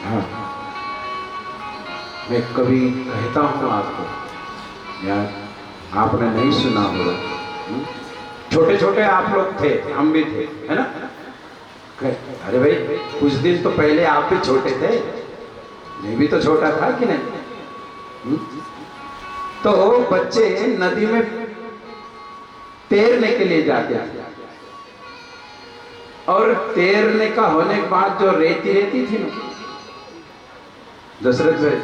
हाँ, मैं कभी कहता हूँ आपको, यार आपने नहीं सुना होगा। छोटे छोटे आप लोग थे, हम भी थे, है ना? अरे भाई, कुछ दिन तो पहले आप भी छोटे थे, मैं भी तो छोटा था कि नहीं? तो बच्चे नदी में तैरने के लिए जाते हैं, और तैरने का होने के बाद जो रेती रहती थी ना दशरथ भाई,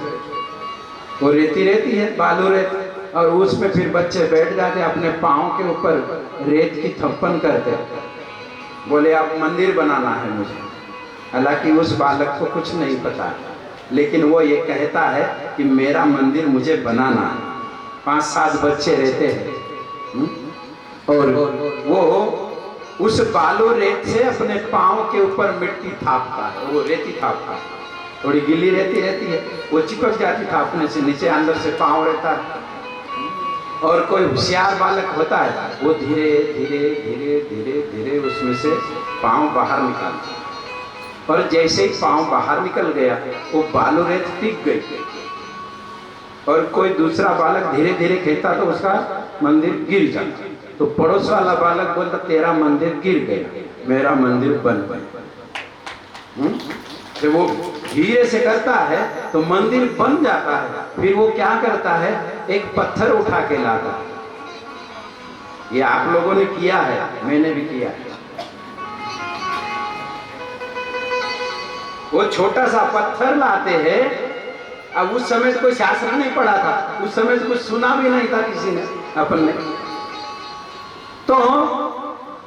वो रेती रहती है, बालू रेत, और उसमें फिर बच्चे बैठ जाते, अपने पाँव के ऊपर रेत की थप्पन करते, बोले अब मंदिर बनाना है मुझे। हालांकि उस बालक को कुछ नहीं पता, लेकिन वो ये कहता है कि मेरा मंदिर मुझे बनाना है। 5-7 बच्चे रहते हैं, और वो उस बालू रेत से अपने पाँव के ऊपर मिट्टी थापता है, वो रेती थापता है, थोड़ी गीली रहती है, वो चिपक जाती थापने से, नीचे अंदर से पाँव रहता है। और कोई होशियार बालक होता है, वो धीरे धीरे धीरे धीरे धीरे उसमें से पाँव बाहर निकालता है, और जैसे ही पाँव बाहर निकल गया, वो बालू रेत टिक गई, और कोई दूसरा बालक धीरे धीरे खेलता तो उसका मंदिर गिर जाता। तो पड़ोस वाला बालक बोलता तेरा मंदिर गिर गया, मेरा मंदिर बन गया। तो वो धीरे से करता है तो मंदिर बन जाता है। फिर वो क्या करता है, एक पत्थर उठा के लाता है। ये आप लोगों ने किया है, मैंने भी किया है। वो छोटा सा पत्थर लाते हैं। अब उस समय तो कोई शास्त्र नहीं पढ़ा था, उस समय तो कुछ सुना भी नहीं था किसी ने, अपन ने। तो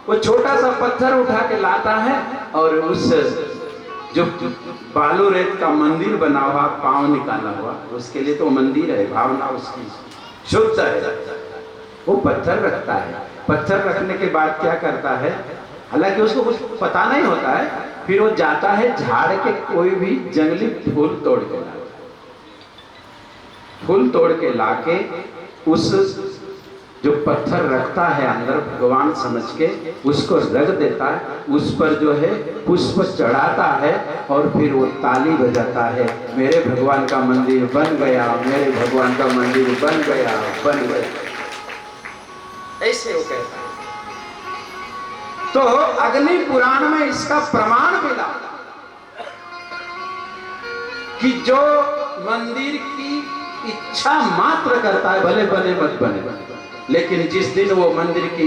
वो छोटा सा पत्थर उठा के लाता है, और उस जो बालू रेत का मंदिर बना हुआ, पांव निकाला हुआ, उसके लिए तो मंदिर है, भावना उसकी शुद्ध है। वो पत्थर रखता है। पत्थर रखने के बाद क्या करता है, हालांकि उसको कुछ पता नहीं होता है, फिर वो जाता है झाड़ के कोई भी जंगली फूल तोड़ के लाता है। फूल तोड़ के लाके उस जो पत्थर रखता है अंदर भगवान समझ के, उसको रख देता है, उस पर जो है पुष्प चढ़ाता है, और फिर वो ताली बजाता है, मेरे भगवान का मंदिर बन गया, मेरे भगवान का मंदिर बन गया, बन गया। ऐसे वो कहता है। तो अग्नि पुराण में इसका प्रमाण मिला कि जो मंदिर की इच्छा मात्र करता है, भले बने मत बने, लेकिन जिस दिन वो मंदिर की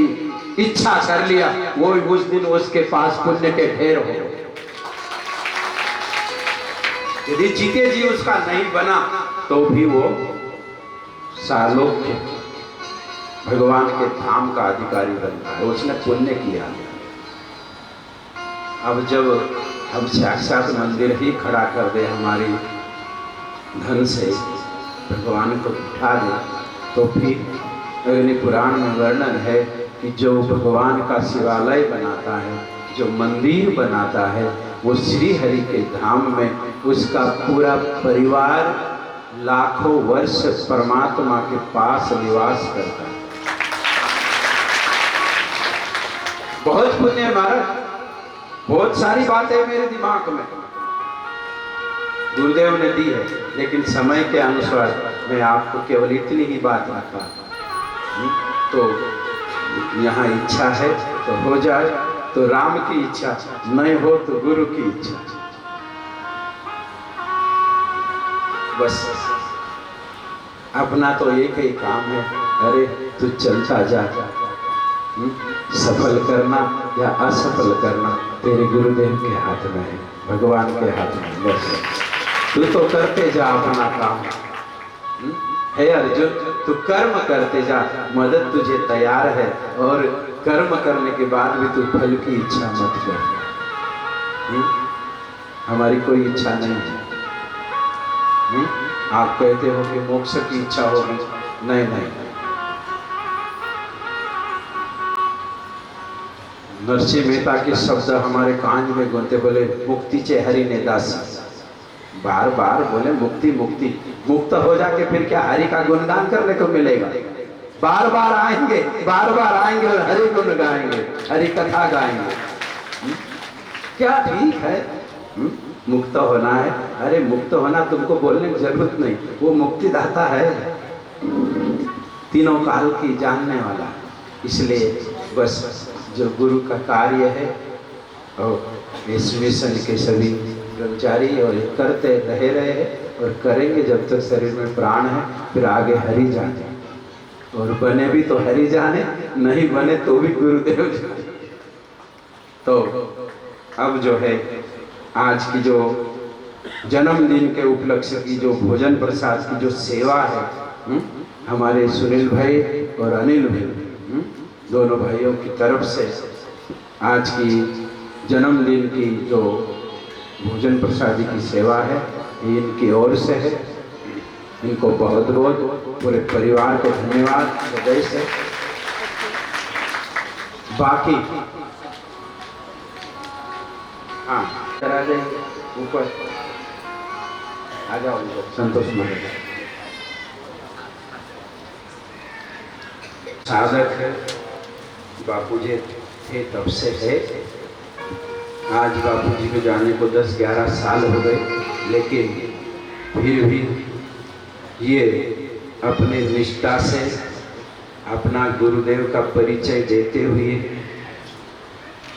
इच्छा कर लिया, वो उस दिन उसके पास पुण्य के ढेर हो। यदि जीते जी उसका नहीं बना तो भी वो सालों के भगवान के धाम का अधिकारी बनता है, उसने पुण्य किया। अब जब हम साक्षात मंदिर ही खड़ा कर दे, हमारी धन से भगवान को उठा दे, तो फिर अग्नि पुराण में वर्णन है कि जो भगवान का शिवालय बनाता है, जो मंदिर बनाता है, वो श्री हरि के धाम में उसका पूरा परिवार लाखों वर्ष परमात्मा के पास निवास करता है। बहुत पुण्य है महाराज। बहुत सारी बातें मेरे दिमाग में गुरुदेव ने दी है, लेकिन समय के अनुसार मैं आपको केवल इतनी ही बात रखता। तो यहाँ इच्छा है तो हो जाए, तो राम की इच्छा, नहीं हो तो गुरु की इच्छा। बस अपना तो एक ही काम है, अरे तू चलता जा, सफल करना या असफल करना तेरे गुरुदेव के हाथ में है, भगवान के हाथ में। बस तू तो करते जा अपना काम। हे अर्जुन, तू कर्म करते जा, मदद तुझे तैयार है, और कर्म करने के बाद भी तू फल की इच्छा मत कर। हमारी कोई इच्छा नहीं है। आप कहते हो कि मोक्ष की इच्छा होगी, नहीं नहीं। नरसिंह मेहता के शब्द हमारे कान में गूंजते, बोले मुक्ति चे हरि ने दासी। बार बार बोले मुक्ति मुक्ति, मुक्त हो जाके फिर क्या हरि का गुणगान करने को मिलेगा? बार बार आएंगे और हरि गुण गाएंगे, हरि कथा गाएंगे। क्या ठीक है? मुक्त होना है। अरे मुक्त होना तुमको बोलने की जरूरत नहीं, वो मुक्तिदाता है, तीनों काल की जानने वाला। इसलिए बस जो गुरु का कार्य है और इस मिशन के सभी कर्मचारी और करते रहे हैं और करेंगे जब तक शरीर में प्राण है। फिर आगे हरि जाने, और बने भी तो हरि जाने, नहीं बने तो भी गुरुदेव जाने। तो अब जो है आज की जो जन्मदिन के उपलक्ष्य की जो भोजन प्रसाद की जो सेवा है, हमारे सुनील भाई और अनिल भाई, दोनों भाइयों की तरफ से आज की जन्मदिन की जो भोजन प्रसादी की सेवा है ये इनकी ओर से है। इनको बहुत बहुत पूरे परिवार को धन्यवाद हृदय से। बाकी हाँ करा देंगे, ऊपर आ जाओ संतोष महाराज। साधक है, बापूजी थे तब से है। आज बापूजी को जाने को 10-11 साल हो गए, लेकिन फिर भी ये अपने निष्ठा से अपना गुरुदेव का परिचय देते हुए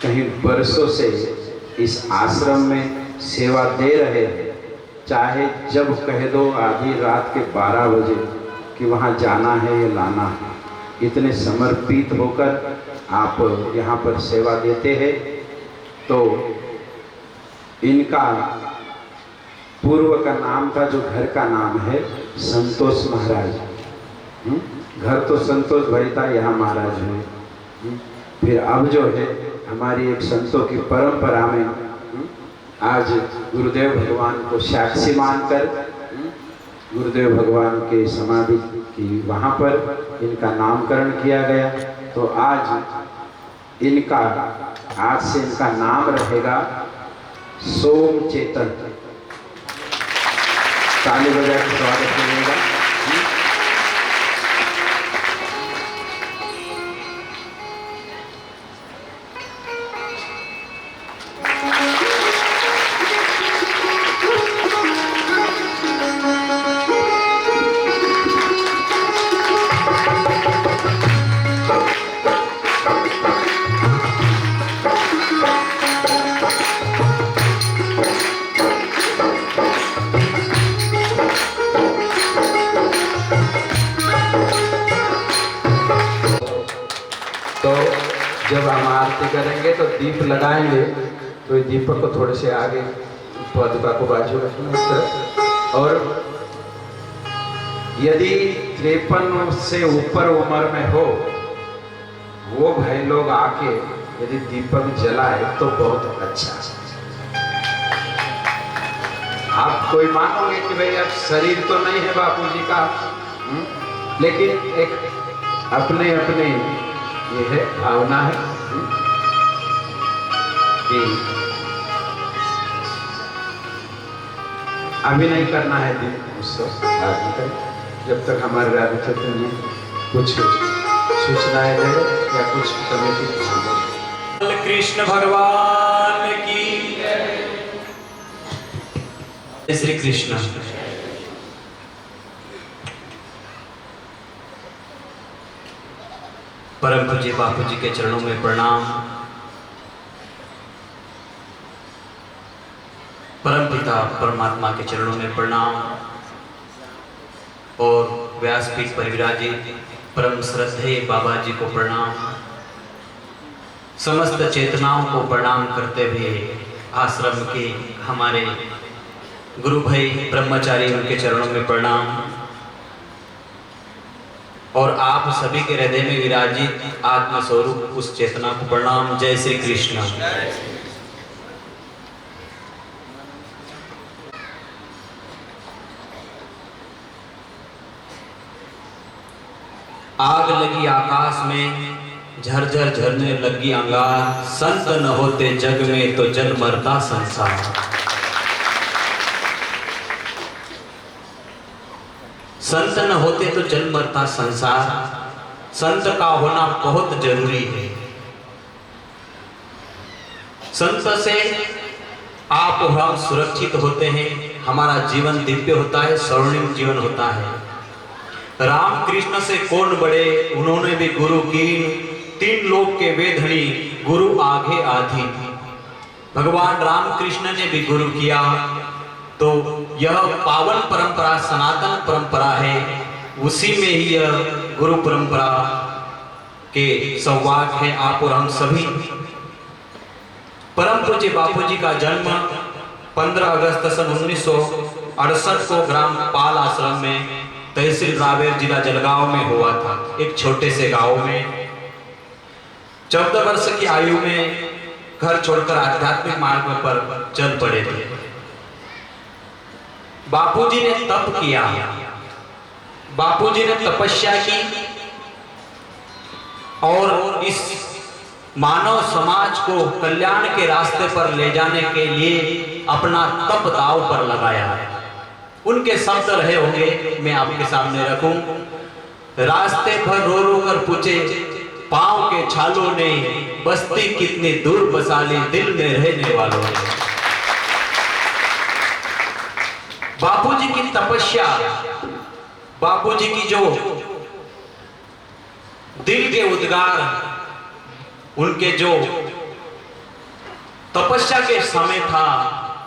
कहीं बरसों से इस आश्रम में सेवा दे रहे हैं। चाहे जब कह दो आधी रात के 12 बजे कि वहाँ जाना है या लाना है, इतने समर्पित होकर आप यहाँ पर सेवा देते हैं। तो इनका पूर्व का नाम था, जो घर का नाम है संतोष महाराज। घर तो संतोष भाई था, यहाँ महाराज हुए। फिर अब जो है हमारी एक संतों की परंपरा में आज गुरुदेव भगवान को साक्षी मानकर गुरुदेव भगवान के समाधि की वहाँ पर इनका नामकरण किया गया। तो आज इनका आज से इनका नाम रहेगा सोम चेतन। ताली बजा के स्वागत करिएगा। जब हम आरती करेंगे तो दीप लगाएंगे, तो दीपक को थोड़े से आगे पादुका को बाजू रखना इस तरह। और यदि 53 से ऊपर उम्र में हो वो भाई लोग आके यदि दीपक जलाए तो बहुत अच्छा। आप कोई मानोगे कि भाई अब शरीर तो नहीं है बापूजी का, लेकिन एक अपने अपने ये है भावना है कि अभी नहीं करना है दिन उसको जब तक हमारे राधे चैतन्य जी कुछ सूचनाएं दे या कुछ कमेटी। कृष्ण भगवान की जय श्री कृष्ण। परम पूज्य बापू जी के चरणों में प्रणाम। परम पिता परमात्मा के चरणों में प्रणाम और व्यासपीठ पर विराजित परम श्रद्धेय बाबा जी को प्रणाम। समस्त चेतनाओं को प्रणाम करते हुए आश्रम के हमारे गुरु भाई ब्रह्मचारी उनके चरणों में प्रणाम और आप सभी के हृदय में विराजित आत्मस्वरूप उस चेतना को प्रणाम। जय श्री कृष्ण। आग लगी आकाश में, झरझर झरने लगी अंगार, संत न होते जग में तो जल मरता संसार। संत न होते तो जल मरता संसार। संत का होना बहुत जरूरी है। संत से आप और हम सुरक्षित होते हैं, हमारा जीवन दिव्य होता है, स्वर्णिम जीवन होता है। रामकृष्ण से कौन बड़े, उन्होंने भी गुरु कीन, तीन लोक के वेधनी, गुरु आगे आधी। भगवान रामकृष्ण ने भी गुरु किया। तो यह पावन परंपरा सनातन परंपरा है, उसी में ही यह गुरु परंपरा के सौभाग है आप और हम सभी। परम पूज्य बापूजी का जन्म 15 अगस्त सन 1968 को ग्राम पाल आश्रम में, तहसील रावेर, जिला जलगांव में हुआ था। एक छोटे से गांव में 14 वर्ष की आयु में घर छोड़कर आध्यात्मिक मार्ग पर चल पड़े थे। बापूजी ने तप किया, बापूजी ने तपस्या की और इस मानव समाज को कल्याण के रास्ते पर ले जाने के लिए अपना तप दांव पर लगाया। उनके शब्द रहे होंगे, मैं आपके सामने रखूं। रास्ते भर रो रो कर पूछे, पांव के छालों ने बस्ती कितनी दूर बसा ली, दिल में रहने वालों ने। बापूजी की तपस्या, बापूजी की जो दिल के उद्गार, उनके जो तपस्या के समय था,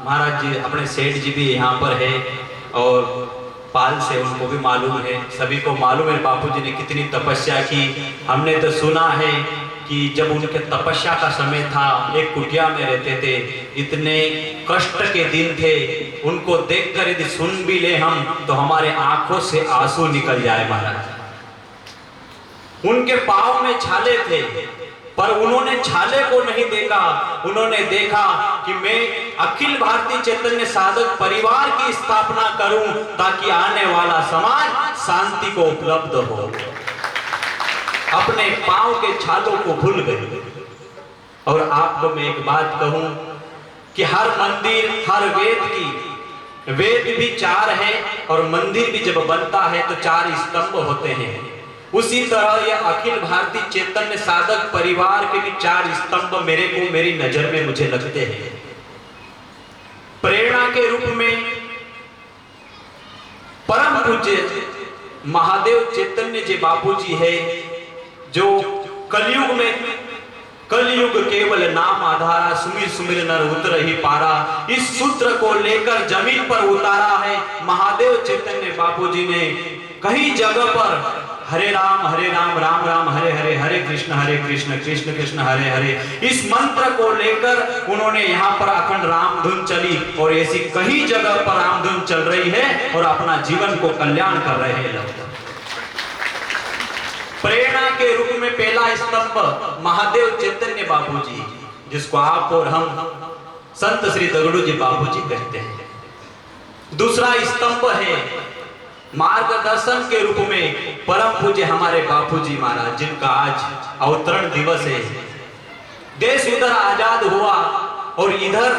महाराज जी अपने सेठ जी भी यहाँ पर है और पाल से उनको भी मालूम है, सभी को मालूम है बापूजी ने कितनी तपस्या की। हमने तो सुना है कि जब उनके तपस्या का समय था, एक कुटिया में रहते थे, इतने कष्ट के दिन थे, उनको देखकर यदि सुन भी ले हम तो हमारे आंखों से आंसू निकल जाए महाराज। उनके पांव में छाले थे, पर उन्होंने छाले को नहीं देखा, उन्होंने देखा कि मैं अखिल भारतीय चैतन्य साधक परिवार की स्थापना करूं ताकि आने वाला समाज शांति को उपलब्ध हो। अपने पांव के छालों को भूल गए। और आपको मैं एक बात कहूं कि हर मंदिर, हर वेद भी 4 है और मंदिर भी जब बनता है तो 4 स्तंभ होते हैं। उसी तरह यह अखिल भारतीय चैतन्य साधक परिवार के भी 4 स्तंभ मेरी नजर में मुझे लगते हैं। प्रेरणा के रूप में परम पूज्य महादेव चैतन्य जी बापूजी है, जो कलयुग केवल नाम आधारा, सुमिर सुमिर नर उतर ही पारा, इस सूत्र को लेकर जमीन पर उतारा है महादेव चैतन्य बापूजी ने। कई जगह पर हरे राम राम राम हरे हरे, हरे कृष्ण कृष्ण कृष्ण हरे हरे, इस मंत्र को लेकर उन्होंने यहाँ पर अखंड राम धुन चली और ऐसी कई जगह पर राम धुन चल रही है और अपना जीवन को कल्याण कर रहे हैं लोग। प्रेरणा के रूप में पहला स्तंभ महादेव चैतन्य बापूजी, जिसको आप और हम संत श्री दगड़ू जी बापूजी कहते हैं। दूसरा स्तंभ है मार्गदर्शन के रूप में परम पूज्य हमारे बापूजी महाराज, जिनका आज अवतरण दिवस है। देश उधर आजाद हुआ और इधर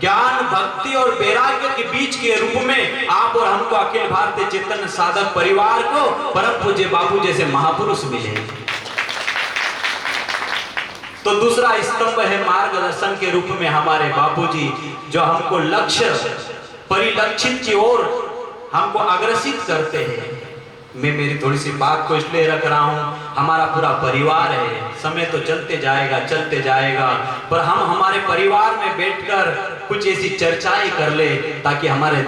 ज्ञान, भक्ति और वैराग्य के बीच के रूप में आप और हमको अखिल भारतीय चैतन्य साधक परिवार को परम पूज्य बापू जैसे महापुरुष मिले। तो दूसरा स्तंभ है मार्गदर्शन के रूप में हमारे बापूजी, जो हमको लक्ष्य परिलक्षित की ओर हमको अग्रसित करते हैं। मैं मेरी थोड़ी सी बात को इसलिए रख रहा हूँ, हमारा पूरा परिवार है, समय तो चलते जाएगा, पर हम हमारे परिवार में बैठकर कुछ ऐसी चर्चाएं कर ले ताकि हमारे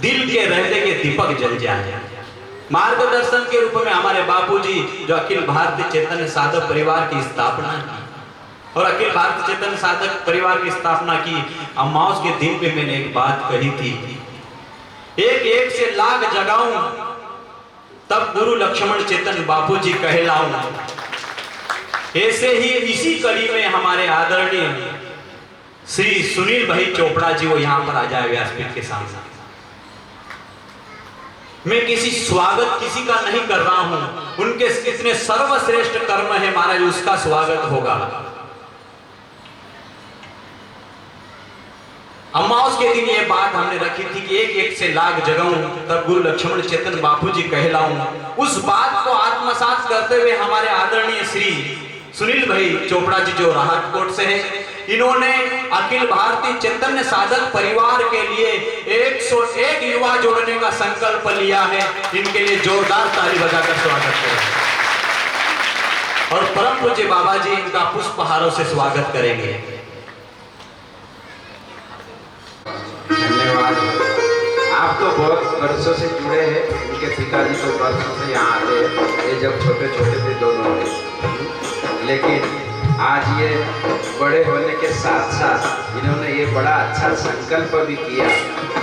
दिल के हृदय के दीपक जल जाए। मार्गदर्शन के रूप में हमारे बापूजी, जो अखिल भारतीय चैतन्य साधक परिवार की स्थापना की, और अखिल भारतीय चैतन्य साधक परिवार की स्थापना की अमावस के दिन पे मैंने एक बात कही थी, एक से लाख जगाऊं तब गुरु लक्ष्मण चेतन बापूजी कहलाऊं। ऐसे ही इसी कड़ी में हमारे आदरणीय श्री सुनील भाई चोपड़ा जी, वो यहां पर आ जाए व्यासपीठ के सामने। मैं किसी स्वागत किसी का नहीं कर रहा हूं, उनके कितने सर्वश्रेष्ठ कर्म है महाराज, उसका स्वागत होगा। अमावस के दिन ये बात हमने रखी थी कि एक से लाख जगाऊं तब गुरु लक्ष्मण चेतन बापूजी कहलाऊं। उस बात को आत्मसात करते हुए हमारे आदरणीय श्री सुनील भाई चोपड़ा जी, जो राहतकोट से है, इन्होंने अखिल भारतीय चैतन्य साधक परिवार के लिए 101 युवा जोड़ने का संकल्प लिया है। इनके लिए जोरदार ताली बजाकर स्वागत करें और परम पूज्य बाबा जी इनका पुष्पहारों से स्वागत करेंगे। धन्यवाद। आप तो बहुत वर्षों से जुड़े हैं, उनके पिताजी तो वर्षों से यहाँ आते हैं, ये जब छोटे छोटे थे दोनों ने, लेकिन आज ये बड़े होने के साथ साथ इन्होंने ये बड़ा अच्छा संकल्प भी किया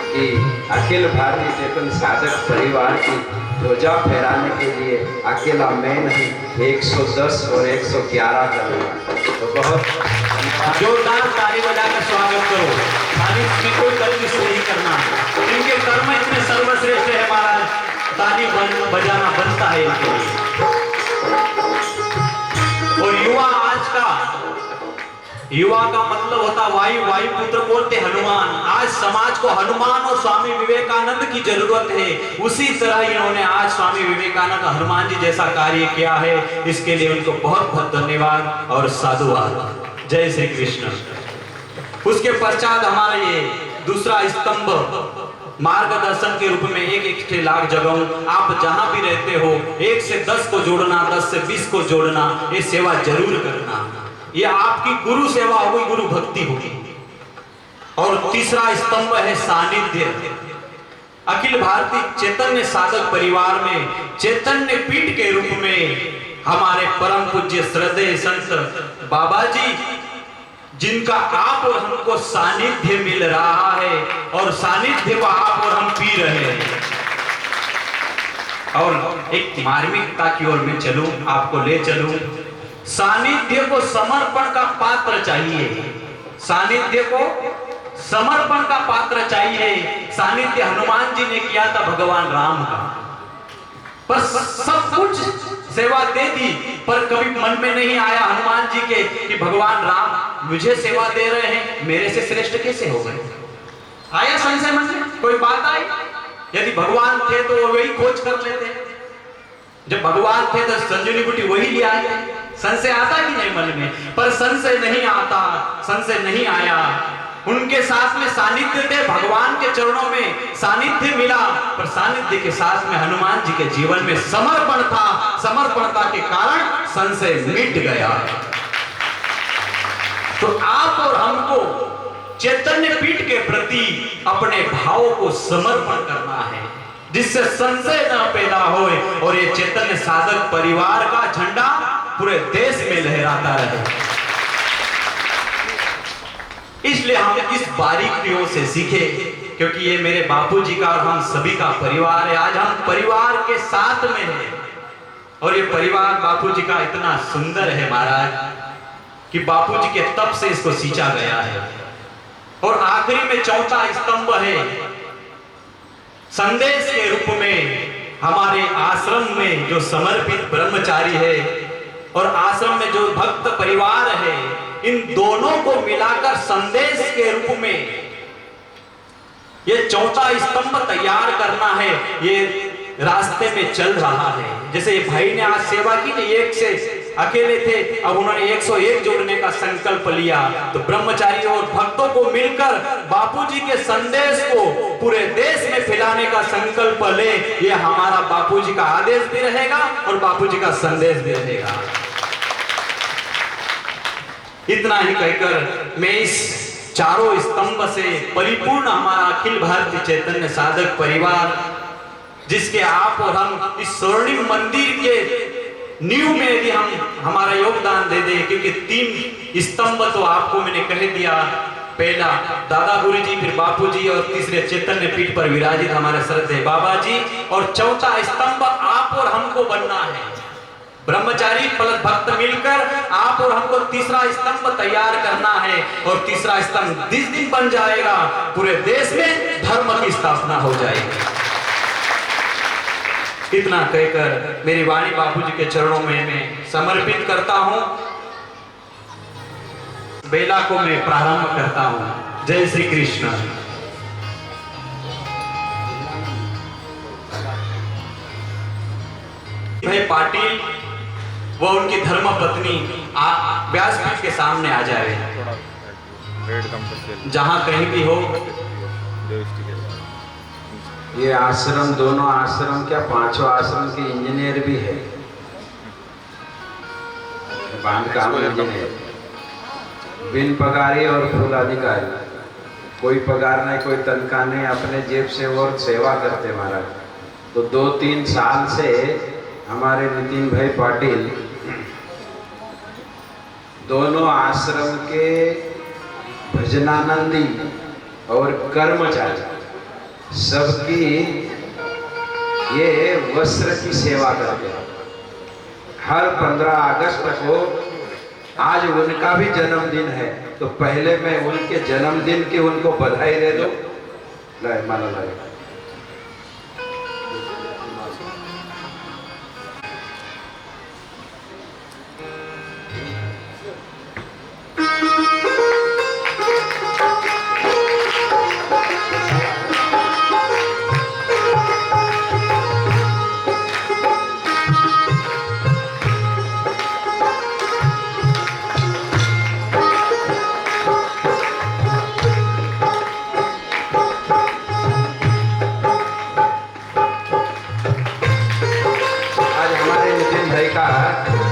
कि अखिल भारतीय चैतन्य साधक परिवार की ध्वजा फहराने के लिए अकेला मैं नहीं 110 और 111 करूँगा। तो बहुत जोरदार ताली बजाकर स्वागत करो। खाली इसमें कोई कर्म नहीं करना, इनके कर्म इतने सर्वश्रेष्ठ है महाराज, ताली बजाना बनता है इनके लिए। और युवा का मतलब होता वायु पुत्र बोलते हनुमान। आज समाज को हनुमान और स्वामी विवेकानंद की जरूरत है, उसी तरह इन्होंने आज स्वामी विवेकानंद हनुमान जी जैसा कार्य किया है। इसके लिए उनको बहुत बहुत धन्यवाद और साधुवाद। जय श्री कृष्ण। उसके पश्चात हमारा ये दूसरा स्तंभ मार्गदर्शन के रूप में एक लाख जगहों आप जहां भी रहते हो 1 से 10 को जोड़ना, 10 से 20 को जोड़ना, ये सेवा जरूर करना। ये आपकी गुरु सेवा होगी, गुरु भक्ति होगी। और तीसरा स्तंभ है सानिध्य। अखिल भारतीय चैतन्य साधक परिवार में चैतन्य पीठ के रूप में हमारे परम पूज्य श्रद्धेय संत बाबा जी, जिनका आप और हमको सानिध्य मिल रहा है और सानिध्य को आप और हम पी रहे हैं। और एक मार्मिकता की ओर मैं चलूं, आपको ले चलूं। सानिध्य को समर्पण का पात्र चाहिए, सानिध्य को समर्पण का पात्र चाहिए। सानिध्य हनुमान जी ने किया था भगवान राम का, पर सब कुछ सेवा दे दी, पर कभी मन में नहीं आया हनुमान जी के कि भगवान राम मुझे सेवा दे रहे हैं, मेरे से श्रेष्ठ कैसे हो गए? आया संशय मन में? कोई बात आई? यदि भगवान थे तो वो वही खोज कर लेते, जब भगवान थे तो संजीवनी बूटी वही ले आए। संशय आता कि नहीं मन में? पर संशय नहीं आता, संशय नहीं आया। उनके साथ में सानिध्य थे, भगवान के चरणों में सानिध्य मिला, पर सानिध्य के साथ में हनुमान जी के जीवन में समर्पण था। समर्पणता के कारण संशय मिट गया। तो आप और हमको चैतन्य पीठ के प्रति अपने भावों को समर्पण करना है, जिससे संशय न पैदा होए और ये चैतन्य साधक परिवार का झंडा पूरे देश में लहराता रहे। इसलिए हम इस बारीकियों से सीखे, क्योंकि ये मेरे बापूजी का और हम सभी का परिवार है। आज हम परिवार के साथ में हैं और ये परिवार बापूजी का इतना सुंदर है महाराज कि बापूजी के तप से इसको सींचा गया है। और आखिरी में चौथा स्तंभ है संदेश के रूप में। हमारे आश्रम में जो समर्पित ब्रह्मचारी है और आश्रम में जो भक्त परिवार है, इन दोनों को मिलाकर संदेश के रूप में ये चौथा स्तंभ तैयार करना है। ये रास्ते में चल रहा है। जैसे ये भाई ने आज सेवा की, 1 से अकेले थे, अब उन्होंने 101 जोड़ने का संकल्प लिया। तो ब्रह्मचारी और भक्तों को मिलकर बापूजी के संदेश को पूरे देश में फैलाने का संकल्प ले। ये हमारा बापूजी का आदेश भी रहेगा और बापूजी का संदेश भी रहेगा। इतना ही कहकर मैं इस चारों स्तंभ से परिपूर्ण हमारा अखिल भारतीय चैतन्य साधक परिवार, जिसके आप और हम इस स्वर्णिम मंदिर के नींव में यदि हम हमारा योगदान दे दें, क्योंकि 3 स्तंभ तो आपको मैंने कह दिया। पहला दादा गुरु जी, फिर बापू जी, और तीसरे चैतन्य पीठ पर विराजित हमारे श्रद्धेय बाबा जी, और चौथा स्तंभ आप और हमको बनना है। ब्रह्मचारी फलक भक्त मिलकर आप और हमको तीसरा स्तंभ तैयार करना है। और तीसरा स्तंभ जिस दिन बन जाएगा, पूरे देश में धर्म की स्थापना हो जाएगी। इतना कहकर मेरी वाणी बापूजी के चरणों में मैं समर्पित करता हूं। बेला को मैं प्रारंभ करता हूं। जय श्री कृष्ण। भाई पाटिल व उनकी धर्म पत्नी व्यासपीठ के सामने आ जाए। जहाँ कहीं भी हो, ये आश्रम, दोनों आश्रम क्या पांचों आश्रम के इंजीनियर भी है, बांधकाम इंजीनियर, बिन पगारी और फुल अधिकारी, कोई पगार नहीं, कोई तनख्वाह नहीं, अपने जेब से और सेवा करते महाराज। तो 2-3 साल से हमारे नितिन भाई पाटिल दोनों आश्रम के भजनानंदी और कर्मचारी सबकी ये वस्त्र की सेवा करते हैं। हर 15 अगस्त को, आज उनका भी जन्मदिन है, तो पहले मैं उनके जन्मदिन की उनको बधाई दे दो। माला लगे।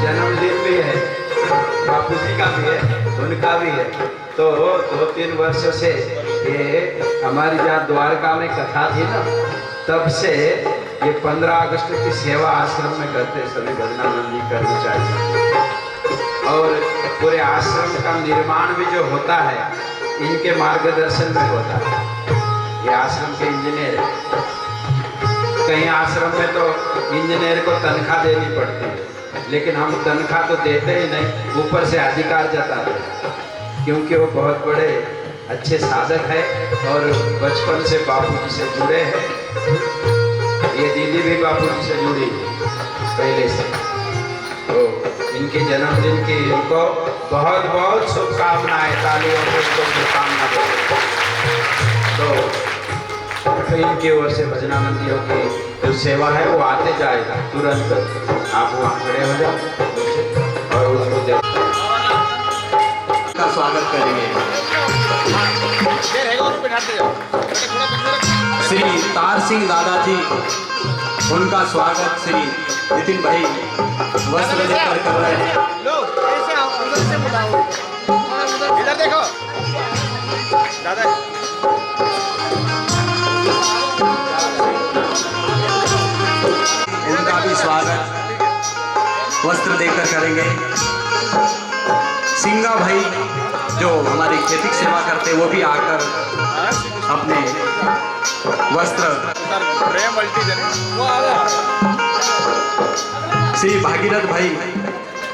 जन्मदिन भी है, बापू जी का भी है, उनका भी है। तो 2-3 वर्षों से ये हमारी जहाँ द्वारका में कथा थी ना, तब से ये 15 अगस्त की सेवा आश्रम में करते सभी भजनानंदी कर्मचारी। और पूरे आश्रम का निर्माण भी जो होता है इनके मार्गदर्शन में होता है। ये आश्रम के इंजीनियर है। कहीं आश्रम में तो इंजीनियर को तनख्वाह देनी पड़ती है, लेकिन हम तनख्वाह तो देते ही नहीं, ऊपर से अधिकार जताते हैं, क्योंकि वो बहुत बड़े अच्छे साधक है और बचपन से बापूजी से जुड़े हैं। ये दीदी भी बापूजी से जुड़ी पहले से। तो इनके जन्मदिन की इनको बहुत बहुत शुभकामनाएं, तालियों से इनको शुभकामना देते। तो इनकी ओर से भजनानंदियों की जो सेवा है वो आते जाएगा तुरंत। आप वहाँ खड़े हो जाओ और उसको का स्वागत करेंगे। श्री तार सिंह दादाजी, उनका स्वागत श्री नितिन भाई वस्त्र देकर कर रहे हैं। इधर देखो दादा, उनका भी स्वागत वस्त्र देकर करेंगे। सिंगा भाई जो हमारी खेती की सेवा करते हैं, वो भी आकर अपने वस्त्र। श्री भागीरथ भाई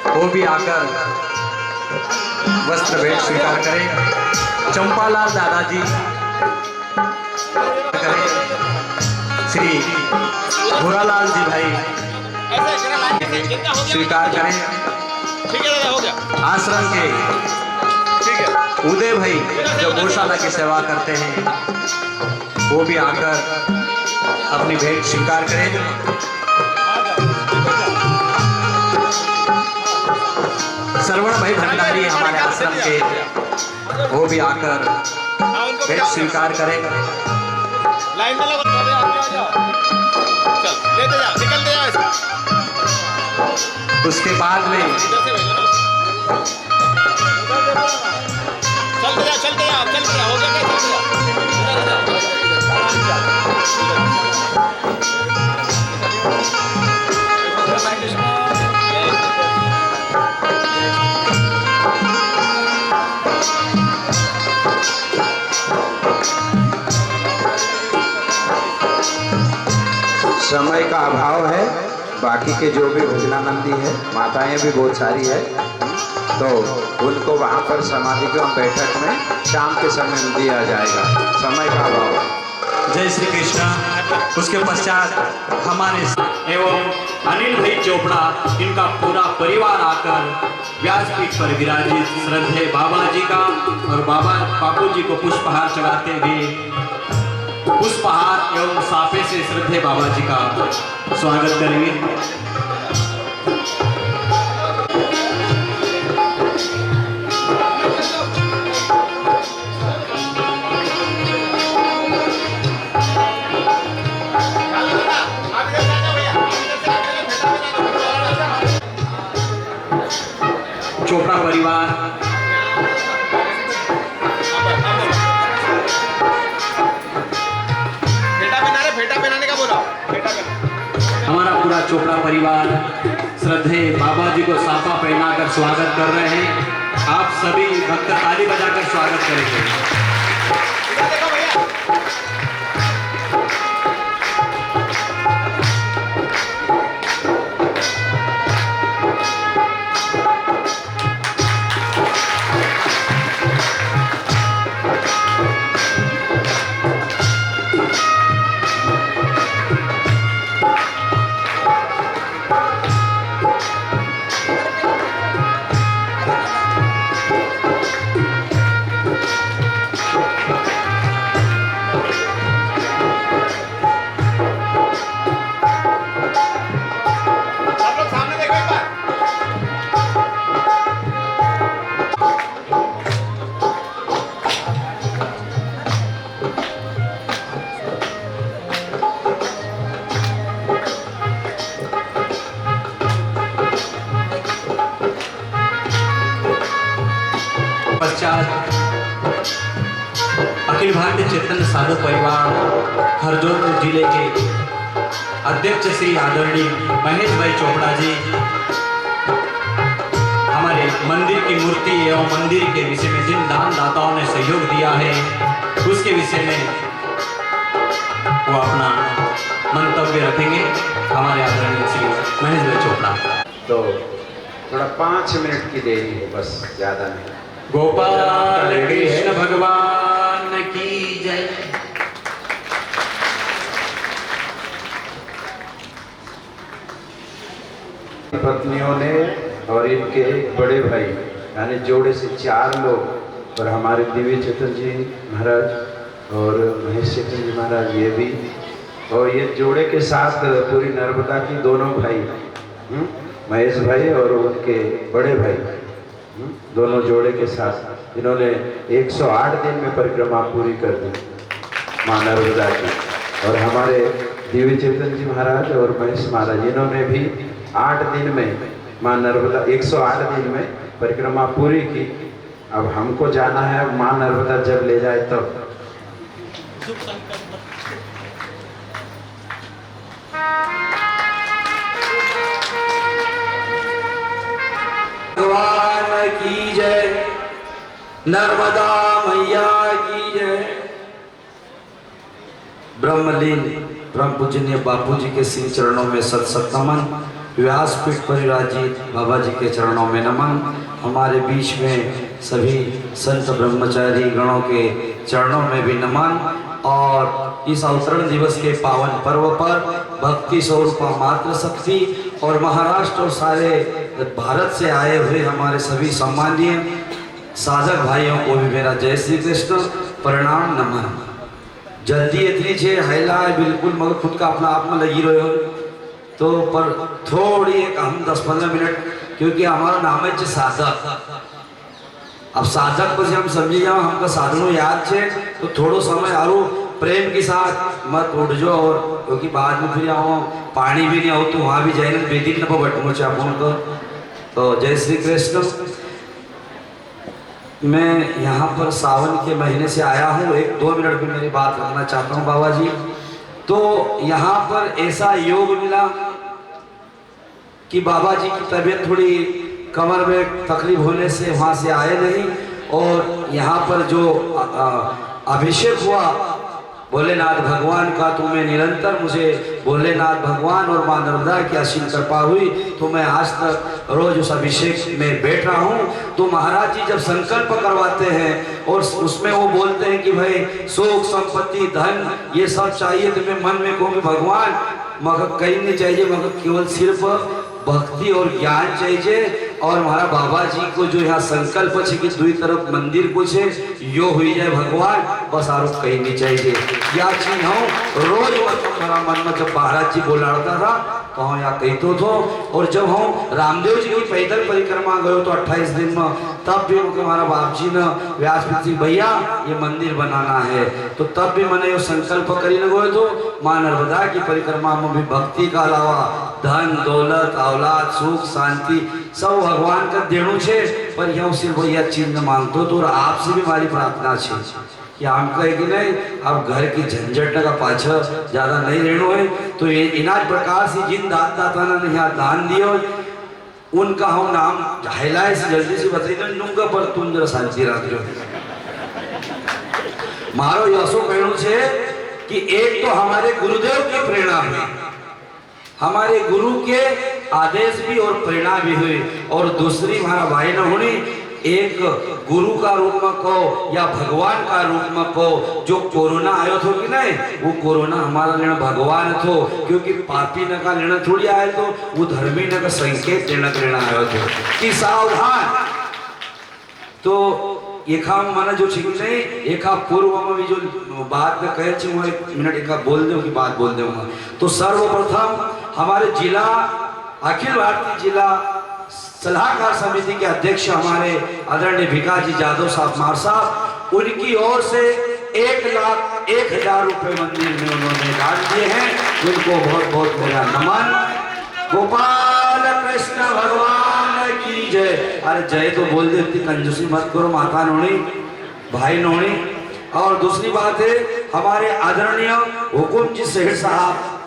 वो भी आकर वस्त्र भेंट स्वीकार करें। चंपालाल दादाजी करें। श्री भूरालाल जी भाई स्वीकार करें। आश्रम के उदय भाई जो गौशाला की सेवा करते हैं, वो भी आकर अपनी भेंट स्वीकार करें। श्रवण भाई भंडारी हमारे आश्रम के, वो भी आकर भेंट स्वीकार करें। लाइन में लगो, चल लेते जाओ, निकलते जाओ ऐसे। उसके बाद में चलते जाओ, हो गया क्या? समय का अभाव है, बाकी के जो भी भजनानंदी है, माताएं भी बहुत सारी है, तो उनको वहाँ पर समाधि के बैठक में शाम के समय दिया जाएगा। समय का अभाव है। जय श्री कृष्ण। उसके पश्चात हमारे एवं अनिल भाई चोपड़ा, इनका पूरा परिवार आकर व्यासपीठ पर विराजित श्रद्धेय बाबा जी का और बापू जी को पुष्पहार चढ़ाते हुए पुष्पहार एवं साफे से श्रद्धेय बाबा जी का स्वागत करेंगे। चोपड़ा परिवार, फेटा पहनाने का बोला, फेटा पहना। हमारा पूरा चोपड़ा परिवार श्रद्धेय बाबा जी को साफा पहनाकर स्वागत कर रहे हैं। आप सभी भक्त ताली बजाकर स्वागत करेंगे। इधर देखो भैया। आप लोग सामने देखो एक बार। पश्चात अखिल भारतीय चेतन साधु परिवार हरजोधपुर जिले के अध्यक्ष श्री आदरणीय महेश भाई चोपड़ा जी हमारे मंदिर की मूर्ति एवं मंदिर के विषय में जिन दान दाताओं ने सहयोग दिया है उसके विषय में वो अपना मंतव्य रखेंगे। हमारे आदरणीय श्री महेश भाई चोपड़ा। तो थोड़ा 5 मिनट की देरी है, बस ज़्यादा नहीं। गोपाल कृष्ण भगवान की जय। पत्नियों ने और इनके बड़े भाई यानी जोड़े से 4 लोग और हमारे दिव्य चेतन जी महाराज और महेश चेतन जी महाराज ये भी, और ये जोड़े के साथ पूरी नर्मदा की दोनों भाई महेश भाई और उनके बड़े भाई दोनों जोड़े के साथ इन्होंने 108 दिन में परिक्रमा पूरी कर दी माँ नर्मदा की। और हमारे दिव्य चेतन जी महाराज और महेश महाराज इन्होंने भी 8 दिन में माँ नर्मदा 108 दिन में परिक्रमा पूरी की। अब हमको जाना है, माँ नर्मदा जब ले जाए तब। भगवान की जय, नर्मदा मैया की जय। ब्रह्मलीन ब्रह्म पूजनीय बापू जी के श्री चरणों में सत सत नमन। व्यासपीठ परिराजित बाबा जी के चरणों में नमन। हमारे बीच में सभी संत ब्रह्मचारी गणों के चरणों में भी नमन। और इस अवतरण दिवस के पावन पर्व पर भक्ति स्वरूपा मात्र शक्ति और महाराष्ट्र और सारे भारत से आए हुए हमारे सभी सम्मानीय साधक भाइयों को भी मेरा जय श्री कृष्ण प्रणाम नमन। जल्दी इतनी छे हैला है बिल्कुल मगर खुद का अपना आप में लगी रहे हो तो पर थोड़ी एक हम 10-15 मिनट, क्योंकि हमारा नाम है साधक। अब साधक पर हम समझी जाओ हमका साधनों याद है तो थोड़ो समय आरो प्रेम के साथ मत उठ जाओ, और क्योंकि बाद में फिर आओ पानी भी नहीं आओ तो वहाँ भी जाए बेदी न बटमो चापों को। तो जय श्री कृष्ण। मैं यहाँ पर सावन के महीने से आया हूँ, 1-2 मिनट भी मेरी बात रखना चाहता हूँ बाबा जी। तो यहाँ पर ऐसा योग मिला कि बाबा जी की तबीयत थोड़ी कमर में तकलीफ होने से वहाँ से आए नहीं, और यहाँ पर जो अभिषेक हुआ भोलेनाथ भगवान का, तो मैं निरंतर मुझे भोलेनाथ भगवान और माँ नर्मदा की असीम कृपा हुई तो मैं आज तक रोज उस अभिषेक में बैठ रहा हूँ। तो महाराज जी जब संकल्प करवाते हैं और उसमें वो बोलते हैं कि भाई सुख संपत्ति धन ये सब चाहिए, तो मैं मन में कहूँ भगवान मगर कहीं नहीं चाहिए, मगर केवल सिर्फ भक्ति और ज्ञान चाहिए। और हमारा बाबा जी को जो यहाँ संकल्प है कि दुई तरफ मंदिर को है यो हुई जाए भगवान, बस आरोप कहीं नहीं चाहिए। या चीज हूँ रोज मतलब हमारा मन में जब महाराज जी बोला था तो कहो या कहते तो। और जब हम रामदेव जी की पैदल परिक्रमा गए तो 28 दिन में, तब भी हमारा बाप जी ने व्यासपीठ जी भैया ये मंदिर बनाना है, तो तब भी मैंने ये संकल्प करी न गए तो माँ नर्मदा की परिक्रमा में भी भक्ति का अलावा धन दौलत औलाद सुख शांति सब भगवान का देणु छे, पर यह सिर्फ भैया चीज न मांगतो तो। और आपसे भी हमारी प्रार्थना है कि हम कहे कि नहीं अब घर की झंझट का पाछा ज्यादा नहीं रहना है, तो ये इनाज प्रकार से जिन दान दाता ने यहाँ दान दियो उनका हम नाम हाईलाइट से जल्दी से बताइए दूंगा, पर तुम जरा शांति रखो। मारो यसो कहना है कि एक तो हमारे गुरुदेव की प्रेरणा हुई, हमारे गुरु के आदेश भी और प्रेरणा भी हुई, और दूसरी हमारा भाई न होनी एक गुरु का रूप में कहो या भगवान का रूप में कहो। जो कोरोना आयो थो कि नहीं, वो कोरोना हमारा लेना भगवान थो, क्योंकि पापी न का लेना थोड़ी आए तो वो धर्मी न का संकेत लेना आयो थो कि सावधान। तो एका माना जो छी नहीं, एका पूर्व में भी जो बात में कहे छी, वो 1 मिनट एका बोल दूं कि बात बोल दूंगा। तो सर्वप्रथम हमारे जिला अखिल भारतीय जिला सलाहकार समिति के अध्यक्ष हमारे आदरणीय भिकाजी जादव साहब मार साहब, उनकी ओर से 1,01,000 रुपए मंदिर में उन्होंने दान दिए हैं, उनको बहुत बहुत मेरा नमन। गोपाल कृष्ण भगवान की जय। अरे जय तो बोल दे, इतनी कंजूसी मत करो माता नोनी भाई नोनी। और दूसरी बात है हमारे आदरणीय हुकुम जी सेठ साहब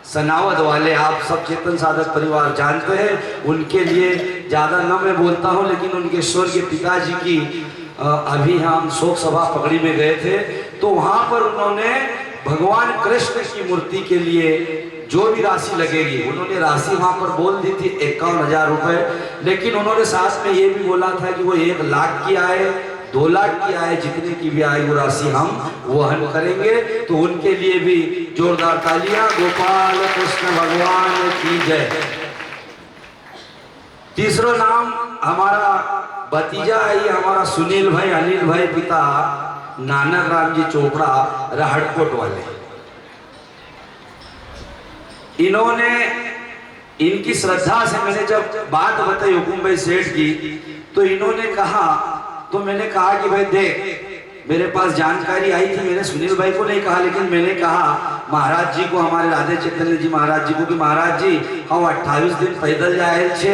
सनावद वाले, आप सब चेतन साधक परिवार जानते हैं, उनके लिए ज़्यादा न मैं बोलता हूं, लेकिन उनके स्वर्गीय पिताजी की अभी हम शोक सभा पगड़ी में गए थे, तो वहाँ पर उन्होंने भगवान कृष्ण की मूर्ति के लिए जो भी राशि लगेगी, उन्होंने राशि वहाँ पर बोल दी थी 51,000 रुपये, लेकिन उन्होंने साथ में ये भी बोला था कि वो 1 लाख की आए 2 लाख की आए, जितने की भी आए वो राशि हम वहन करेंगे। तो उनके लिए भी जोरदार तालियां। गोपाल कृष्ण भगवान की जय। तीसरा नाम हमारा भतीजा है, ये हमारा सुनील भाई अनिल भाई पिता नानक राम जी चोपड़ा राहड़कोट वाले। इन्होंने इनकी श्रद्धा से मैंने जब बात बताई हुकुम भाई सेठ की, तो इन्होंने कहा, तो मैंने कहा कि भाई देख मेरे पास जानकारी आई थी, मैंने सुनील भाई को नहीं कहा, लेकिन मैंने कहा महाराज जी को, हमारे राधे चैतन्य जी महाराज जी को कि महाराज जी हम 28 दिन पैदल जाए छे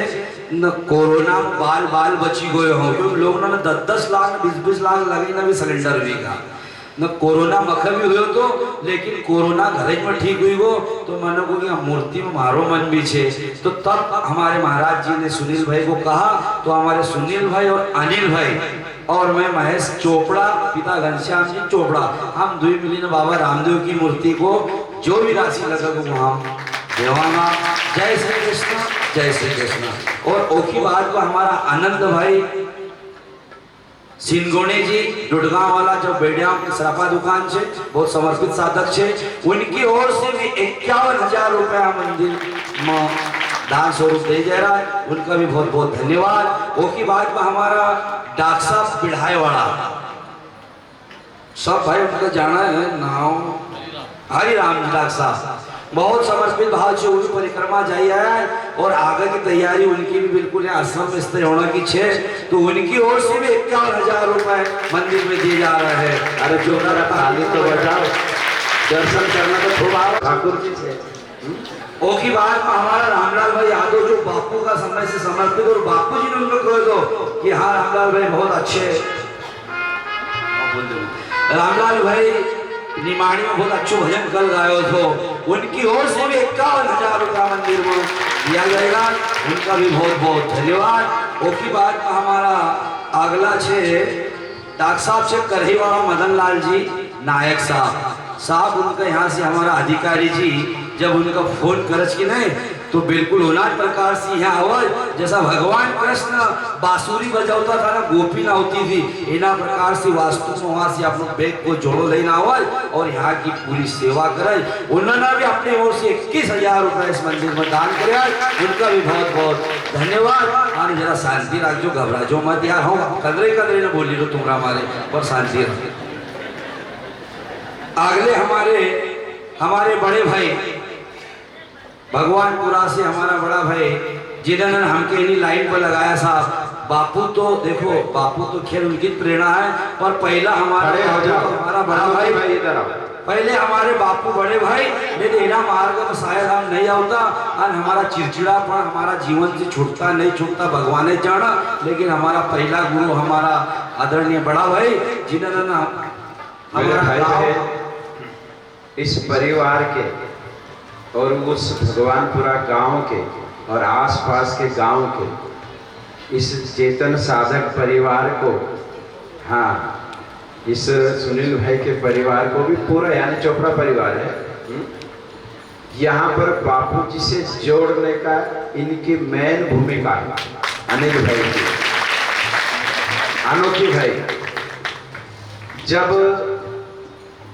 न कोरोना बाल बाल बची गए हो, क्योंकि लोग ने 10-10 लाख 20-20 लाख लगे ना भी सिलेंडर भी का न कोरोना मख भी हुए तो, लेकिन कोरोना घर में ठीक हुई हो, तो मन को कि मूर्ति में मारो मन भी छे। तो तब हमारे महाराज जी ने सुनील भाई को कहा, तो हमारे सुनील भाई और अनिल भाई और मैं महेश चोपड़ा पिता घनश्याम जी चोपड़ा, हम 2 मिली बाबा रामदेव की मूर्ति को जो भी राशि लगा वहाँ देवाना। जय श्री कृष्ण जय श्री कृष्ण। और ओखी बात को हमारा आनंद भाई सिंगोनी जी डुडगांव वाला जो बेडिया की सराफा दुकान से बहुत समर्पित साधक छे, उनकी ओर से भी 51,000 रुपया मंदिर में दान स्वरूप दे जा रहा है, उनका भी बहुत बहुत धन्यवाद। वो की बात में हमारा डॉक्टर साहब पिढ़ाई वाला सब भाई उनका जाना है नाम हरिराम जी डॉक्टर साहब, बहुत समर्पित भाव से उनकी परिक्रमा जाई है, और आगे की तैयारी उनकी भी बिल्कुल आश्रम में स्थिर होने की छे, तो उनकी ओर से भी 51,000 रुपए मंदिर में दिए जा रहे हैं। अरे जो तो बजाओ, दर्शन करना तो थोड़ा ठाकुर जी से। ओखी बात में हमारा रामलाल भाई यादव जो बापू का समय से समर्पित, और बापू जी ने उनको कह दो कि हाँ रामलाल भाई बहुत अच्छे, रामलाल भाई निमाड़ी में बहुत अच्छो भजन कर गायो थो, उनकी ओर से भी 51,000 रुपया मंदिर में दिया जाएगा, उनका भी बहुत बहुत धन्यवाद। ओकी बात में हमारा अगला छे डॉक्टर साहब से करहीवाड़ा मदन लाल जी नायक साहब, उनका यहाँ से हमारा अधिकारी जी जब उनका फोन करच की नहीं, तो बिल्कुल होना प्रकार से यहाँ आवाज जैसा भगवान कृष्ण बांसुरी बजाता था ना, गोपी ना होती थी, इना प्रकार से वास्तु में वहाँ से आप लोग बैग को जोड़ो लेना आवाज और यहाँ की पूरी सेवा करे। उन्होंने भी अपनी ओर से 21,000 रुपये इस मंदिर में दान किया, उनका भी बहुत बहुत धन्यवाद। और जरा शांति रखो, घबराजो मत यार, हम कदरे ने बोली लो तुम्हारा हमारे पर शांति रखो। अगले हमारे बड़े भाई भगवानपुरा से हमारा बड़ा भाई जिन्होंने हमके इन्हीं लाइन पर लगाया साहब। बापू तो देखो, बापू तो खेल उनकी प्रेरणा है, पर पहला हमारा हमारा बड़ा भाई इधर आओ। पहले हमारे बापू बड़े भाई, लेकिन इना मार्ग में शायद हम नहीं होता और हमारा चिड़चिड़ापन हमारा जीवन से छूटता नहीं छूटता भगवान ने जाना। लेकिन हमारा पहला गुरु हमारा आदरणीय बड़ा भाई जिन्होंने मेरे भाई हमारा बहन इस परिवार के और उस भगवानपुरा गांव के और आसपास के गांव के इस चेतन साधक परिवार को, हाँ, इस सुनील भाई के परिवार को भी पूरा, यानी चोपड़ा परिवार है, यहाँ पर बापूजी से जोड़ने का इनकी मेन भूमिका है। अनिल भाई की, अनोखी भाई, जब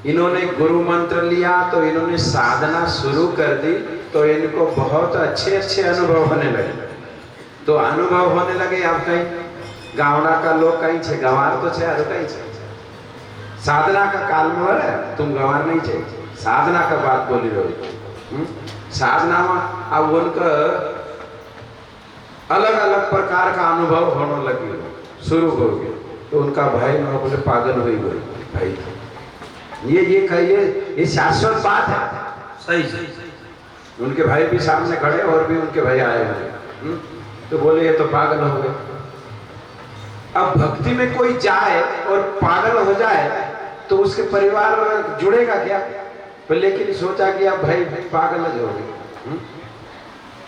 इन्होंने गुरु मंत्र लिया तो इन्होंने साधना शुरू कर दी, तो इनको बहुत अच्छे अच्छे अनुभव होने लगे। तो अनुभव होने लगे, अब कहीं गावड़ा का लोग कहीं छे गंवार तो छे, अरे कहीं छे साधना का काल में हो रहा है, तुम गंवार नहीं छे, साधना का बात बोली रही। साधना में अब उनका अलग अलग प्रकार का अनुभव होने लगे, शुरू हो गया। तो उनका भाई ना बोले पागल हो गई भाई, ये कहिए ये शाश्वत बात है। सही सही उनके भाई भी सामने खड़े और भी उनके भाई आए हुए, तो बोले ये तो पागल हो गए। अब भक्ति में कोई जाए और पागल हो जाए तो उसके परिवार में जुड़ेगा क्या? तो लेकिन सोचा कि अब भाई पागल हो गए,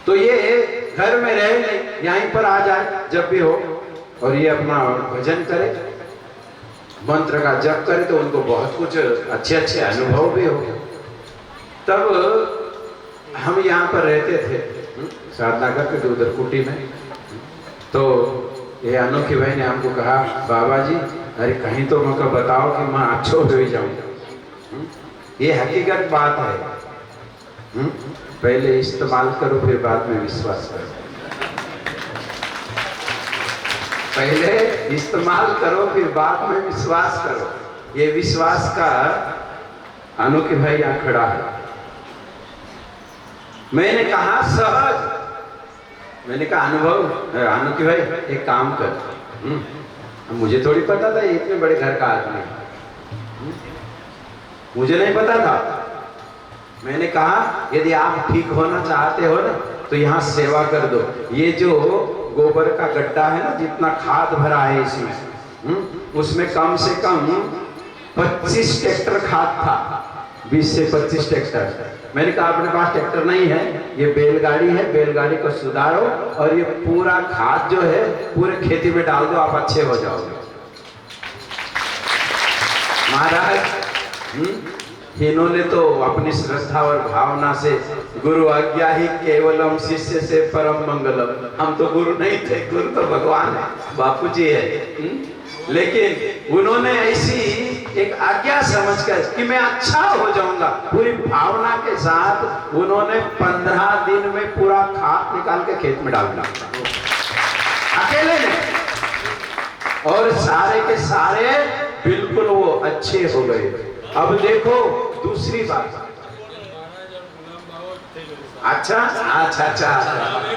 तो ये घर में रहे नहीं, यहीं पर आ जाए जब भी हो और ये अपना भजन करे, मंत्र का जप करे, तो उनको बहुत कुछ अच्छे अच्छे अनुभव भी हो। तब हम यहाँ पर रहते थे साधना करके उधर कुटी में, तो ये अनोखी भाई ने हमको कहा, बाबा जी अरे कहीं तो मौका बताओ कि मैं अच्छो हो जाऊँ। ये हकीकत बात है, पहले इस्तेमाल करो फिर बाद में विश्वास करो। पहले इस्तेमाल करो फिर बाद में विश्वास करो। ये विश्वास का अनोखी भाई यहाँ खड़ा है। मैंने कहा सहज, मैंने कहा अनुभव, अनोखी भाई एक काम कर, मुझे थोड़ी पता था इतने बड़े घर का आदमी, मुझे नहीं पता था। मैंने कहा यदि आप ठीक होना चाहते हो ना तो यहाँ सेवा कर दो। ये जो गोबर का गड्ढा है ना, जितना खाद भरा है इसमें, उसमें कम से कम 25 ट्रैक्टर खाद था, 20 से 25 ट्रैक्टर। मैंने कहा अपने पास ट्रैक्टर नहीं है, ये बैलगाड़ी है, बैलगाड़ी को सुधारो और ये पूरा खाद जो है पूरे खेती में डाल दो, आप अच्छे हो जाओगे। महाराज इन्होंने तो अपनी श्रद्धा और भावना से गुरु आज्ञा ही केवलम शिष्य से परम मंगलम, हम तो गुरु नहीं थे, गुरु तो भगवान है, बापूजी है। लेकिन उन्होंने ऐसी एक आज्ञा समझकर कि मैं अच्छा हो जाऊंगा, पूरी भावना के साथ उन्होंने 15 दिन में पूरा खाद निकाल के खेत में डाल दिया अकेले ने, और सारे के सारे बिल्कुल वो अच्छे हो गए। अब देखो दूसरी बात, अच्छा,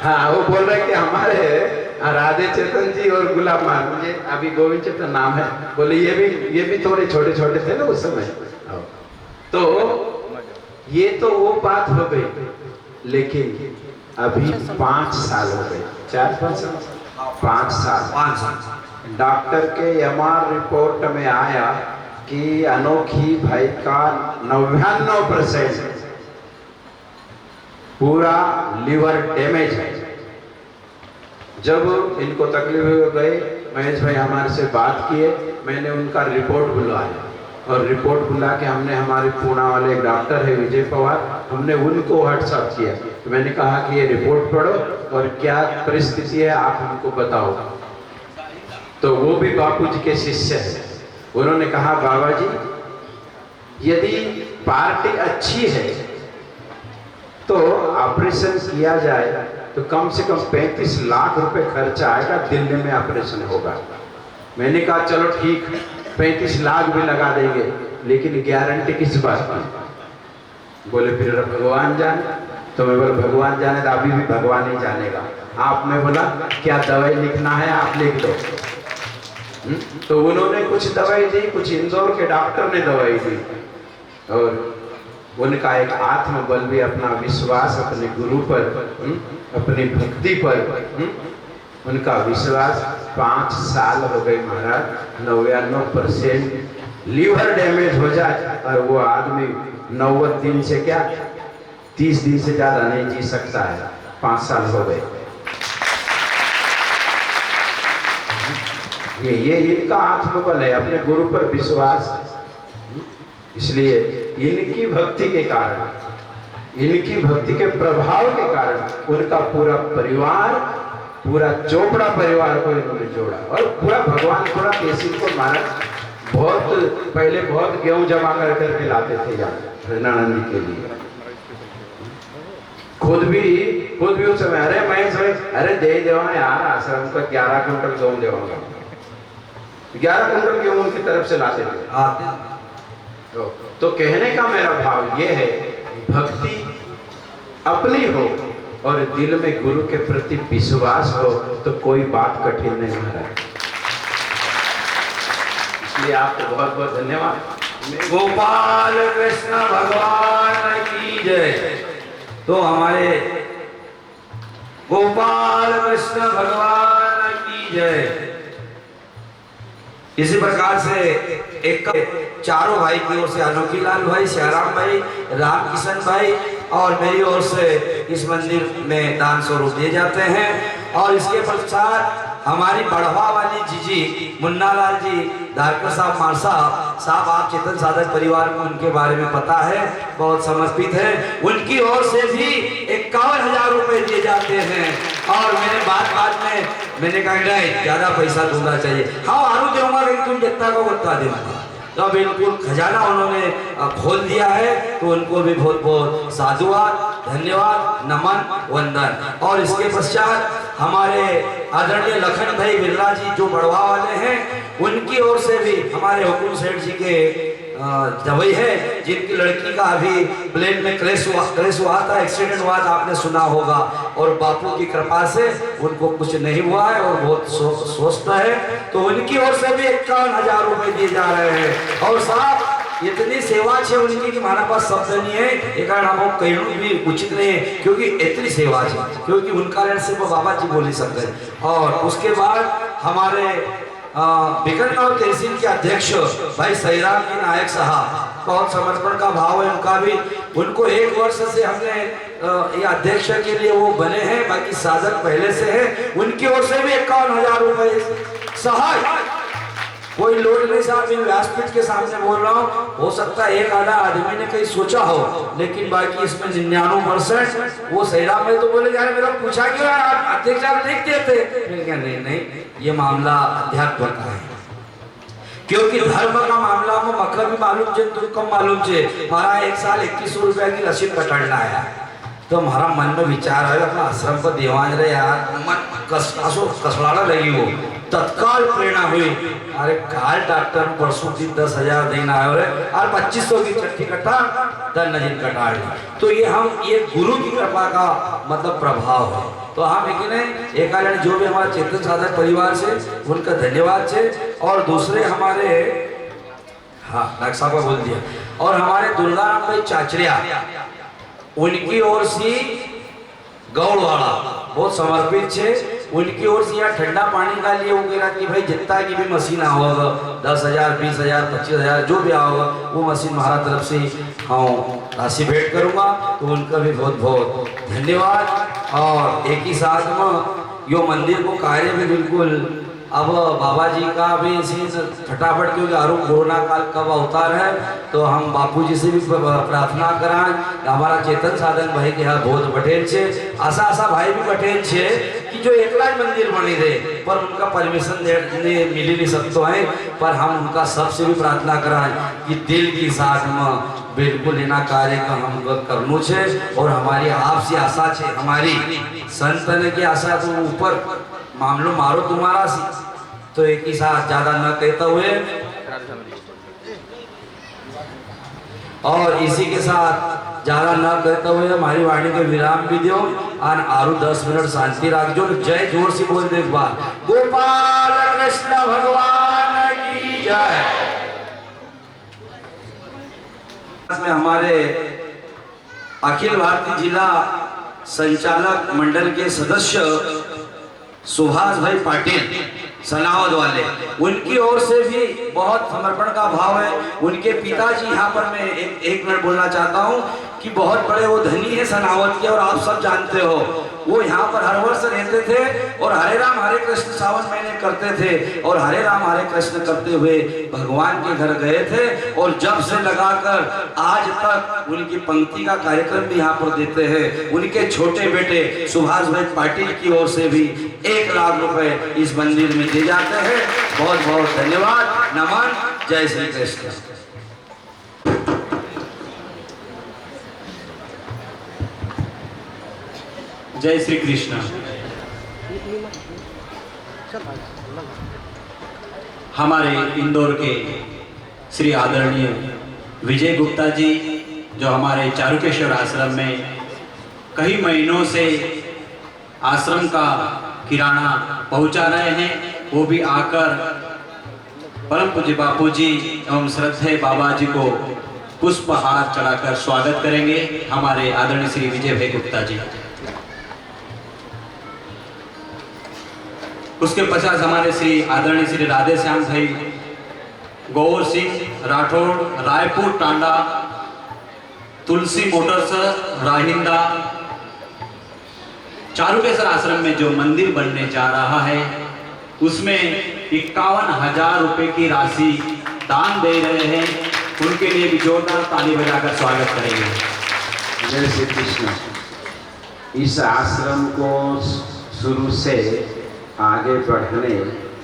हाँ वो बोल रहे कि हमारे राधे चेतन जी और गुलाब मान, मुझे अभी गोविंद चेतन नाम है, बोले ये भी थोड़े छोटे छोटे थे ना उस समय। तो ये तो वो बात हो गई, लेकिन अभी 5 साल हो गए, 5 साल डॉक्टर के एमआर रिपोर्ट में आया कि अनोखी भाई का 99% पूरा लिवर डैमेज है। जब इनको तकलीफ हो गई, महेश भाई हमारे से बात किए, मैंने उनका रिपोर्ट बुलवाया और रिपोर्ट बुला के हमने हमारे पुणे वाले एक डॉक्टर है विजय पवार, हमने उनको व्हाट्सअप किया। तो मैंने कहा कि ये रिपोर्ट पढ़ो और क्या परिस्थिति है आप हमको बताओ। तो वो भी बापूजी के शिष्य है, उन्होंने कहा बाबा जी यदि पार्टी अच्छी है तो ऑपरेशन किया जाए तो कम से कम 35 लाख रुपए खर्चा आएगा, दिल्ली में ऑपरेशन होगा। मैंने कहा चलो ठीक, 35 लाख भी लगा देंगे, लेकिन गारंटी किस बात की? बोले फिर भगवान जाने। तो मैं बोला भगवान जाने, तो अभी भी भगवान ही जानेगा। आपने बोला क्या दवाई लिखना है आप लिख दो। तो उन्होंने कुछ दवाई दी, कुछ इंदौर के डॉक्टर ने दवाई दी, और उनका एक आत्मबल भी, अपना विश्वास अपने गुरु पर, अपनी भक्ति पर, उनका विश्वास 5 साल हो गए महाराज। 99% लीवर डैमेज हो जाए और वो आदमी 90 दिन से क्या 30 दिन से ज्यादा नहीं जी सकता है। 5 साल हो गए। ये इनका आत्मबल है, अपने गुरु पर विश्वास। इसलिए इनकी भक्ति के कारण, इनकी भक्ति के प्रभाव के कारण उनका पूरा परिवार, पूरा चोपड़ा परिवार को इन्होंने जोड़ा। और पूरा भगवान थोड़ा तहसील को महाराज बहुत पहले बहुत गेहूं जमा करके लाते थे यहाँ नंदी के लिए। खुद भी उस समय, अरे महेश भाई, अरे दे देवा यार आश्रम को 11 क्विंटल गेहूं देवांगा। 11 क्विंटल गेहूं उनकी तरफ से लाते थे। तो कहने का मेरा भाव ये है, भक्ति अपनी हो और दिल में गुरु के प्रति विश्वास हो तो कोई बात कठिन नहीं है। इसलिए आपको बहुत बहुत धन्यवाद। गोपाल कृष्ण भगवान की जय। तो हमारे गोपाल कृष्ण भगवान की जय। इसी प्रकार से एक चारों भाई की ओर से अनोखी लाल भाई, श्याराम भाई, राम किशन भाई और मेरी ओर से इस मंदिर में दान स्वरूप दिए जाते हैं। और इसके पश्चात हमारी बढ़वा वाली जीजी मुन्ना लाल जी धारकर साहब मार साहब, आप चेतन साधक परिवार को उनके बारे में पता है, बहुत समर्पित है। उनकी ओर से भी 51,000 रुपए दिए जाते हैं। और मैंने बात में मैंने कहा नहीं ज्यादा पैसा दूंगा चाहिए, हाँ आरू दूंगा लेकिन तुम जितना को बता देना। तो बिल्कुल खजाना उन्होंने खोल दिया है, तो उनको भी बहुत बहुत साधुवाद, धन्यवाद, नमन, वंदन। और इसके पश्चात हमारे आदरणीय लखन भाई बिरला जी जो बढ़वा वाले हैं, उनकी ओर से भी हमारे हुकुम सेठ जी के दवाई है, जिनकी लड़की का अभी प्लेन में क्रैश हुआ था, एक्सीडेंट हुआ था, आपने सुना होगा। और बापू की कृपा से उनको कुछ नहीं हुआ है और बहुत स्वस्थ है। तो उनकी ओर से भी 51,000 रुपए दिए जा रहे हैं। और साहब इतनी सेवा है उनकी कि हमारे पास शब्द नहीं है, एक हम कहना भी उचित नहीं है, क्योंकि इतनी सेवा है, क्योंकि उनका रण से वो बाबा जी बोल नहीं सकते। और उसके बाद हमारे बिकनगांव तहसील के अध्यक्ष भाई सईराम जी नायक साहब, बहुत समर्पण का भाव है उनका भी। उनको 1 वर्ष से हमने ये अध्यक्ष के लिए वो बने हैं, बाकी साधक पहले से है। उनकी ओर से भी 51,000 रुपए सहाय। कोई लोड नहीं साहब, मैं व्यासपीठ के सामने बोल रहा हूँ। हो सकता है एक आधा आदमी ने कहीं सोचा हो, लेकिन बाकी इसमें 99% वो सहीराम में तो बोले यार मेरा पूछा क्यों अध्यक्ष आप लिख देते। नहीं, ये मामला अध्यात्म का है, क्योंकि धर्म का मामला में मकर भी मालूम है, तुमको मालूम है। हमारा 1 साल 2100 रुपया की रसीद कटाना आया, तो हमारा मन में विचार है अपना आश्रम पर दीवान रहे यार, मन कसलाना लगी हो। तत्काल प्रेरणा हुई, अरे काल डॉक्टर परसों दिन 10,000 देना है और 2500 की चट्टी कटा 10 नजीन कटा ली। तो ये गुरु की कृपा का मतलब प्रभाव है। तो हम एक कारण जो भी हमारे चेतन साधक परिवार से उनका धन्यवाद है। और दूसरे हमारे डॉक्टर साहब बोल दिया, और हमारे दुर्गाराम भाई चाचरिया, उनकी ओर से गौड़वाड़ा बहुत समर्पित है। उनकी ओर से यहाँ ठंडा पानी का लिए वो कह रहा कि भाई जितना की भी मशीन आओगा 10,000, 20,000, 25,000 जो भी आओगा वो मशीन हमारा तरफ से हाँ राशि भेंट करूँगा। तो उनका भी बहुत बहुत धन्यवाद। और एक ही साथ में यो मंदिर को कार्य भी बिल्कुल अब बाबा जी का भी इसी फटाफट, क्योंकि आरोप कोरोना काल कब अवतार है, तो हम बापू जी से भी प्रार्थना कराएं। हमारा चेतन साधन भाई के यहाँ बहुत बटेल छे, आशा भाई भी बटेल छे कि जो एकला मंदिर बनी रहे, पर उनका परमिशन मिली नहीं सकते हैं। पर हम उनका सबसे भी प्रार्थना कराएं कि दिल की साथ में बिल्कुल लेना कार्य का हम करनो छे। और हमारी आपसे आशा है, हमारी संतन की आशा तो ऊपर मामलो मारो तुम्हारा सी। तो एक ही साथ ज्यादा न कहते हुए और इसी के साथ ज्यादा न कहते हुए हमारी वाणी के विराम भी दो और आरु 10 मिनट शांति रख जो। जय जोर से बोल दे एक बार, गोपाल कृष्ण भगवान की जय। में हमारे अखिल भारतीय जिला संचालक मंडल के सदस्य सुभाष भाई पाटिल सनावद वाले, उनकी ओर से भी बहुत समर्पण का भाव है। उनके पिताजी यहाँ पर मैं एक मिनट बोलना चाहता हूँ कि बहुत बड़े वो धनी है सनावद के, और आप सब जानते हो वो यहाँ पर हर वर्ष रहते थे और हरे राम हरे कृष्ण सावन महीने करते थे, और हरे राम हरे कृष्ण करते हुए भगवान के घर गए थे, और जब से लगाकर आज तक उनकी पंक्ति का कार्यक्रम भी यहाँ पर देते हैं। उनके छोटे बेटे सुभाष भाई पाटिल की ओर से भी 1 लाख रुपए इस मंदिर में दिए जाते हैं। बहुत बहुत धन्यवाद, नमन, जय श्री कृष्ण। जय श्री कृष्ण। हमारे इंदौर के श्री आदरणीय विजय गुप्ता जी, जो हमारे चारुकेश्वर आश्रम में कई महीनों से आश्रम का किराना पहुंचा रहे हैं, वो भी आकर परम पूज्य बापू जी एवं श्रद्धेय बाबा जी को पुष्पहार चढ़ाकर स्वागत करेंगे हमारे आदरणीय श्री विजय भाई गुप्ता जी। उसके पश्चात हमारे श्री आदरणीय श्री राधे श्याम भाई गौर सिंह राठौड़, रायपुर टांडा, तुलसी मोटर्स राहिंदा, चारुकेश्वर आश्रम में जो मंदिर बनने जा रहा है उसमें 51,000 रुपए की राशि दान दे रहे हैं। उनके लिए भी जोरदार ताली बजाकर स्वागत करेंगे। जय श्री कृष्ण। इस आश्रम को शुरू से आगे बढ़ने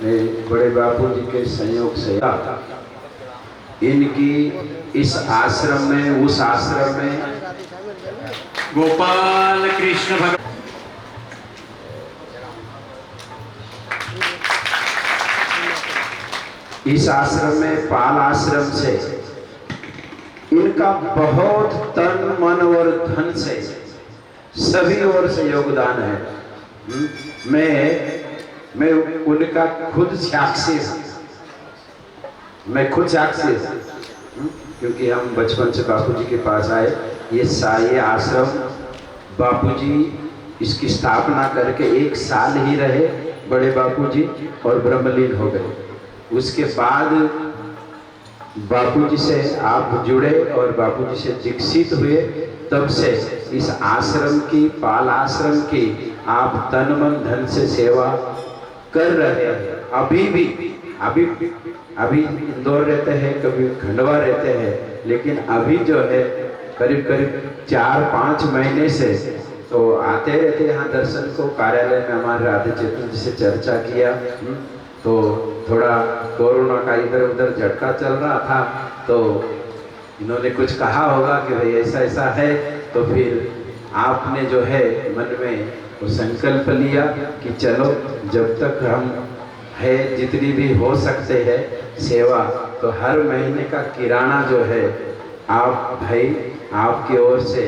में बड़े बापू जी के संयोग से इनकी इस आश्रम में उस आश्रम में गोपाल कृष्ण भगवान इस आश्रम में पाल आश्रम से इनका बहुत तन मन और धन से सभी ओर से योगदान है। मैं उनका खुद साक्षी हूँ, मैं खुद साक्षी हूँ, क्योंकि हम बचपन से बापूजी के पास आए। ये आश्रम बापूजी इसकी स्थापना करके 1 साल ही रहे बड़े बापूजी और ब्रह्मलीन हो गए। उसके बाद बापूजी से आप जुड़े और बापूजी से दीक्षित हुए, तब से इस आश्रम की, पाल आश्रम की आप तन मन धन से सेवा कर रहे हैं। अभी इंदौर रहते हैं, कभी खंडवा रहते हैं, लेकिन अभी जो है करीब 4-5 महीने से तो आते रहते यहाँ दर्शन को। कार्यालय में हमारे राधे चेतन जी से चर्चा किया, तो थोड़ा कोरोना का इधर उधर झटका चल रहा था, तो इन्होंने कुछ कहा होगा कि भाई ऐसा ऐसा है, तो फिर आपने जो है मन में वो संकल्प लिया कि चलो जब तक हम है जितनी भी हो सकते हैं सेवा, तो हर महीने का किराना जो है आप भाई आपकी ओर से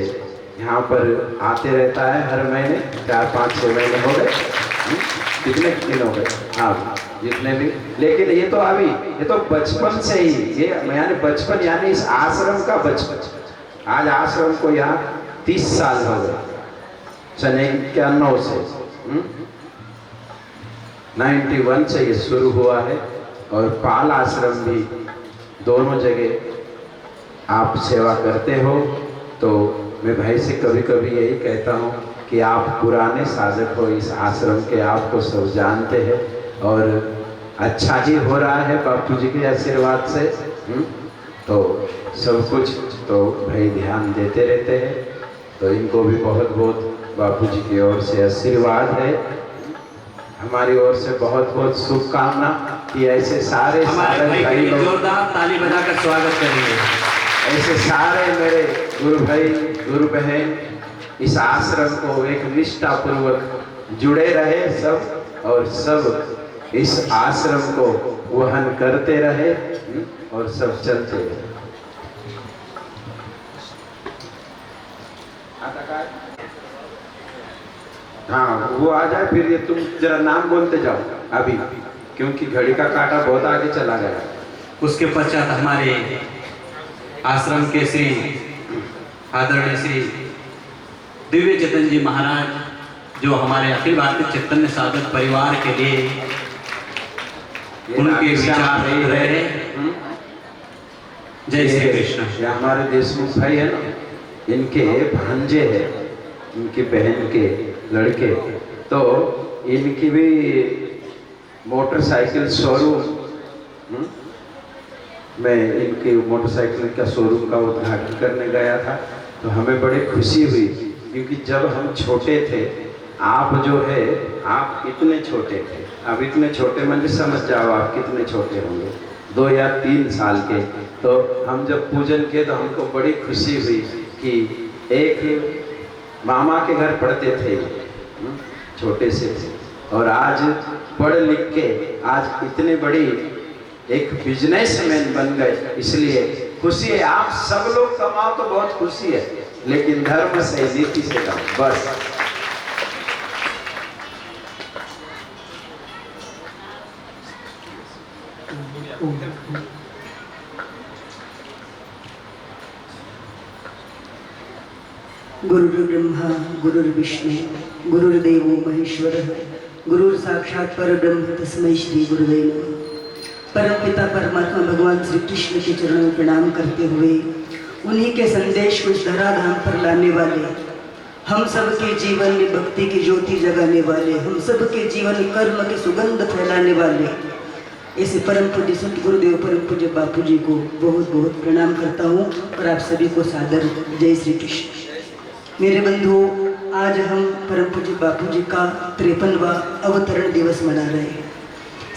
यहाँ पर आते रहता है। हर महीने 4-5-6 महीने हो गए, कितने दिन हो गए आप जितने भी, लेकिन ये तो बचपन से ही, ये यानी बचपन यानी इस आश्रम का बचपन। आज आश्रम को यहाँ 30 साल हो गए, सन 91 से 91 से ये शुरू हुआ है। और पाल आश्रम भी दोनों जगह आप सेवा करते हो, तो मैं भाई से कभी कभी यही कहता हूँ कि आप पुराने साधक हो इस आश्रम के, आपको सब जानते हैं, और अच्छा ही हो रहा है बापू जी के आशीर्वाद से। तो सब कुछ तो भाई ध्यान देते रहते हैं, तो इनको भी बहुत बहुत बापू जी की ओर से आशीर्वाद है, हमारी ओर से बहुत बहुत शुभकामना कि ऐसे सारे भाई लोग जोरदार ताली बजाकर स्वागत करेंगे। ऐसे सारे मेरे गुरु भाई गुरु बहन इस आश्रम को एक निष्ठा पूर्वक जुड़े रहे सब, और सब इस आश्रम को वहन करते रहे और सब चलते रहे। हाँ वो आ जाए फिर ये तुम जरा नाम बोलते जाओ अभी, क्योंकि घड़ी का कांटा बहुत आगे चला गया। उसके पश्चात हमारे आश्रम के श्री आदरणीय श्री दिव्य चेतन जी महाराज, जो हमारे अखिल भारतीय चैतन्य साधक परिवार के लिए उनके विचार रहे। जय श्री कृष्ण। ये हमारे देशमुख भाई है ना, इनके भांजे हैं, इनकी बहन के लड़के, तो इनकी भी मोटरसाइकिल शोरूम, मैं इनके मोटरसाइकिल का शोरूम का उद्घाटन करने गया था, तो हमें बड़ी खुशी हुई, क्योंकि जब हम छोटे थे, आप जो है आप इतने छोटे थे, अब इतने छोटे मंदिर समझ जाओ आप कितने छोटे होंगे, 2 या 3 साल के। तो हम जब पूजन किए तो हमको बड़ी खुशी हुई कि एक मामा के घर पढ़ते थे, छोटे से थे, और आज पढ़ लिख के आज इतने बड़ी एक बिजनेसमैन बन गए। इसलिए खुशी है, आप सब लोग कमाओ तो बहुत खुशी है, लेकिन धर्म से नीति से कमाओ बस। गुरुर्ब्रह्मा गुरुर्विष्णु गुरुर्देवो महेश्वरः गुरुर्साक्षात् परब्रह्म तस्मै श्री गुरुदेव नमः। परम पिता परमात्मा भगवान श्री कृष्ण के चरणों में प्रणाम करते हुए उन्हीं के संदेश को इस धराधाम पर लाने वाले, हम सब के जीवन में भक्ति की ज्योति जगाने वाले, हम सब के जीवन में कर्म की सुगंध फैलाने वाले ऐसे परम पूज्य संत गुरुदेव परम पूज्य बापू जी को बहुत बहुत प्रणाम करता हूँ, और आप सभी को सादर जय श्री कृष्ण। मेरे बंधुओं, आज हम परम पूज्य बापू जी का 53वां अवतरण दिवस मना रहे हैं।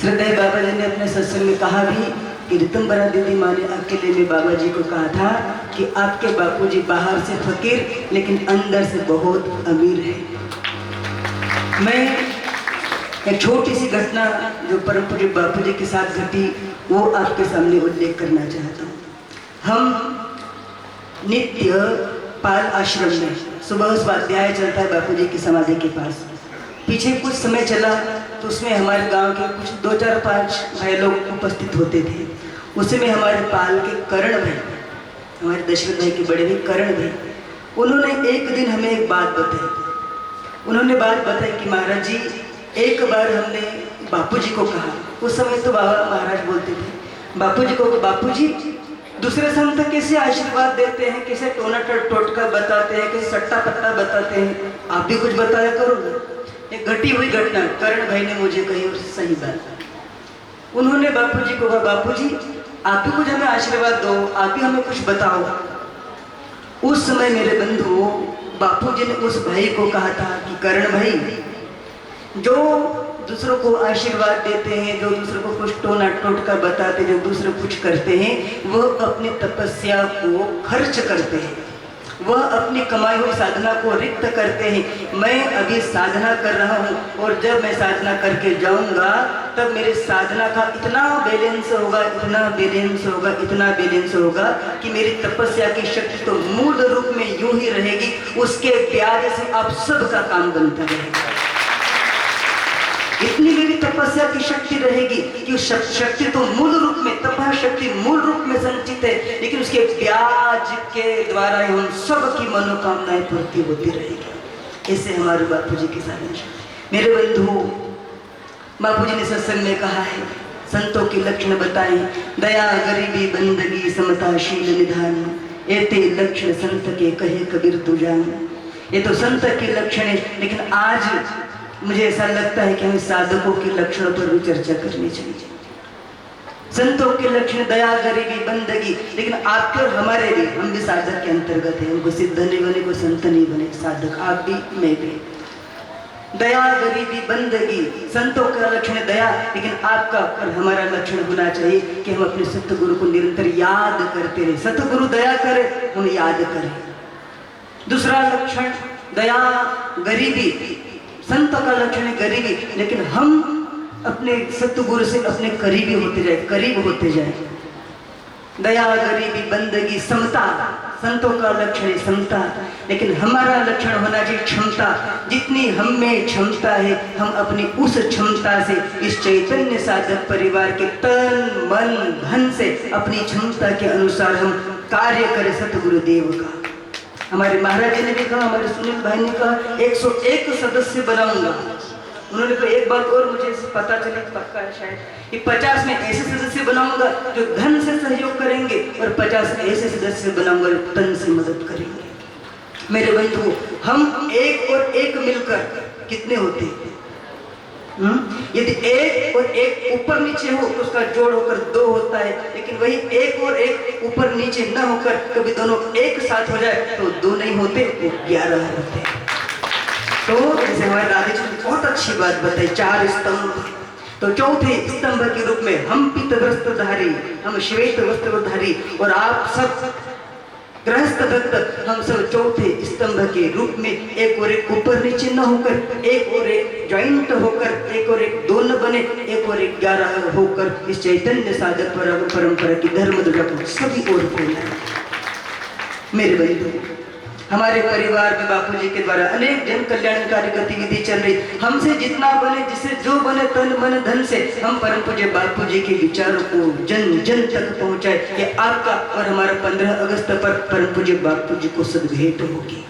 श्रद्धेय बाबा जी ने अपने सत्संग में कहा भी कि ऋतंबरा दीदी माँ ने अकेले में बाबा जी को कहा था कि आपके बापू जी बाहर से फकीर लेकिन अंदर से बहुत अमीर है। मैं एक छोटी सी घटना जो परम पूज्य बापू जी के साथ घटी वो आपके सामने उल्लेख करना चाहता हूँ। हम नित्य पाल आश्रम में सुबह स्वाध्याय चलता है बापू जी की समाधि के पास। पीछे कुछ समय चला तो उसमें हमारे गांव के कुछ 2, 4, 5 भाई लोग उपस्थित होते थे। उसमें हमारे पाल के करण भाई, हमारे दशरथ भाई के बड़े भाई करण भाई, उन्होंने एक दिन हमें एक बात बताई। उन्होंने बात बताई कि महाराज जी, एक बार हमने बापू जी को कहा, उस समय तो बाबा महाराज बोलते थे, बापू जी को, बापू जी दूसरे संत कैसे आशीर्वाद देते हैं, कैसे टोना टोटका बताते हैं, कैसे सट्टा पट्टा बताते हैं, आप भी कुछ बताया करो। एक घटी हुई घटना करण भाई ने मुझे कही और सही बात। उन्होंने बापू जी को कहा, बापू जी आप भी कुछ हमें आशीर्वाद दो, आप भी हमें कुछ बताओ। उस समय मेरे बंधुओं, बापू जी ने उस भाई को कहा था कि करण भाई, जो दूसरों को आशीर्वाद देते हैं, जो दूसरों को कुछ टोना टोटका बताते, जो दूसरे कुछ करते हैं, वह अपनी तपस्या को खर्च करते हैं, वह अपनी कमाई हुई साधना को रिक्त करते हैं। मैं अभी साधना कर रहा हूँ और जब मैं साधना करके जाऊँगा तब मेरे साधना का इतना बैलेंस होगा, इतना बैलेंस होगा, इतना बैलेंस होगा कि मेरी तपस्या की शक्ति तो मूल रूप में यूं ही रहेगी, उसके ब्याज से आप सबका काम बनता रहेगा। इतनी मेरी तपस्या की शक्ति रहेगी कि उस शक्ति तो मूल रूप में, तपः शक्ति मूल रूप में संचित है, लेकिन उसके ब्याज के द्वारा हम सब की मनोकामनाएं पूर्ति होती रहेगी। ऐसे हमारे बापू जी के साथ। मेरे बंधुओं, बापू जी ने सत्संग में कहा है, संतों के लक्षण बताएं, दया गरीबी बंदगी समता शील निधान, एते लक्षण संत के कहे कबीर तू जान। ये तो संत के लक्षण है, लेकिन आज मुझे ऐसा लगता है कि हमें साधकों के लक्षणों पर भी चर्चा करनी चाहिए। संतों के लक्षण दया गरीबी बंदगी, लेकिन आपके और हमारे भी, हम भी साधक के अंतर्गत हैं। उनको सिद्ध नहीं बने, कोई संत नहीं बने, साधक आप भी मैं भी। दया गरीबी बंदगी, संतों का लक्षण दया, लेकिन आपका और हमारा लक्षण होना चाहिए कि हम अपने सतगुरु को निरंतर याद करते रहे। सतगुरु दया करे, हम याद करें। दूसरा लक्षण दया गरीबी, संत का लक्षण है गरीबी, लेकिन हम अपने सतगुरु से अपने करीबी होते जाए, करीब होते जाए। दया गरीबी बंदगी समता, संतों का लक्षण है समता, लेकिन हमारा लक्षण होना चाहिए क्षमता। जितनी हम में क्षमता है, हम अपनी उस क्षमता से इस चैतन्य साधक परिवार के तन मन धन से अपनी क्षमता के अनुसार हम कार्य करें सतगुरुदेव का। हमारे महाराज जी ने भी कहा, हमारे सुनील भाई ने कहा 101 सदस्य बनाऊंगा। उन्होंने तो एक बात और मुझे पता चली, पक्का है शायद, कि 50 में ऐसे सदस्य बनाऊंगा जो धन से सहयोग करेंगे और 50 ऐसे सदस्य बनाऊंगा जो तन से मदद करेंगे। मेरे बंधु, हम एक और एक मिलकर कितने होते हैं? यदि एक और एक ऊपर नीचे हो तो उसका जोड़ होकर 2 होता है, लेकिन वही एक और एक ऊपर नीचे न होकर कभी दोनों एक साथ हो जाए तो 2 नहीं होते, वो 11 होते हैं। तो जैसे हमारे राधे जी ने बहुत अच्छी बात बताई, 4 स्तंभ। तो चौथे स्तंभ के रूप में हम पीत वस्त्रधारी, हम श्वेत वस्त्रधारी और आप सब गृहस्थ भक्त, हम सब चौथे स्तंभ के रूप में एक और एक ऊपर नीचे न होकर, एक और एक ज्वाइंट होकर, एक और एक 2 न बने, एक और एक 11 होकर इस चैतन्य साधक परंपरा की धर्म ध्वजा को सभी ओर फैलाएं। मेरे बंधु, हमारे परिवार में बापूजी के द्वारा अनेक जन कल्याणकारी गतिविधि चल रही। हमसे जितना बने, जिससे जो बने तन मन धन से हम परम पूज्य बापूजी के विचारों को जन जन तक पहुंचाए। ये आपका और हमारा 15 अगस्त पर परम पूज्य बापूजी को सद्भेट होगी।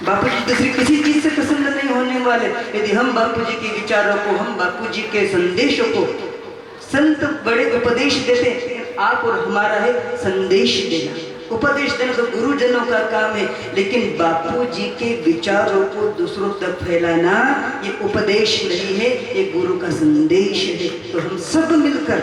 बापूजी दूसरी किसी चीज से पसंद नहीं होने वाले। यदि हम बापूजी के विचारों को, हम बापूजी के संदेशों को, संत बड़े उपदेश देते हैं, आप और हमारा है संदेश देना। उपदेश देना तो गुरुजनों का काम है, लेकिन बापूजी के विचारों को दूसरों तक फैलाना ये उपदेश नहीं है, ये गुरु का संदेश है। तो हम सब मिलकर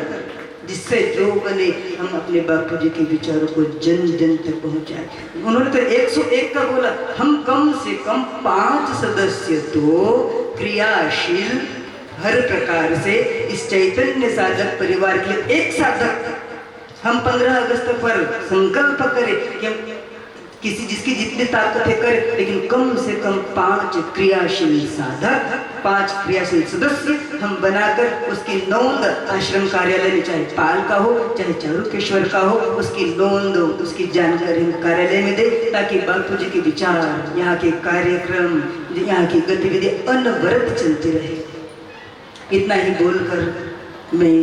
जिससे जो बने, हम अपने बापूजी के विचारों को जन जन तक पहुंचाए। उन्होंने तो 101 का बोला, हम कम से कम 5 सदस्य तो क्रियाशील हर प्रकार से इस चैतन्य साधक परिवार के एक साधक। हम 15 अगस्त पर संकल्प करें कि हम किसी जिसकी जितनी ताकत है करें, लेकिन कम से कम 5 क्रियाशील साधक, 5 क्रियाशील सदस्य हम बनाकर उसकी नोंद आश्रम कार्यालय में, चाहे पाल का हो चाहे चारुकेश्वर का हो, उसकी नोंद, उसकी जानकारी हम कार्यालय में दे, ताकि बापूजी के विचार, यहाँ के कार्यक्रम, यहाँ की गतिविधि अनवरत चलती रहे। इतना ही बोलकर मैं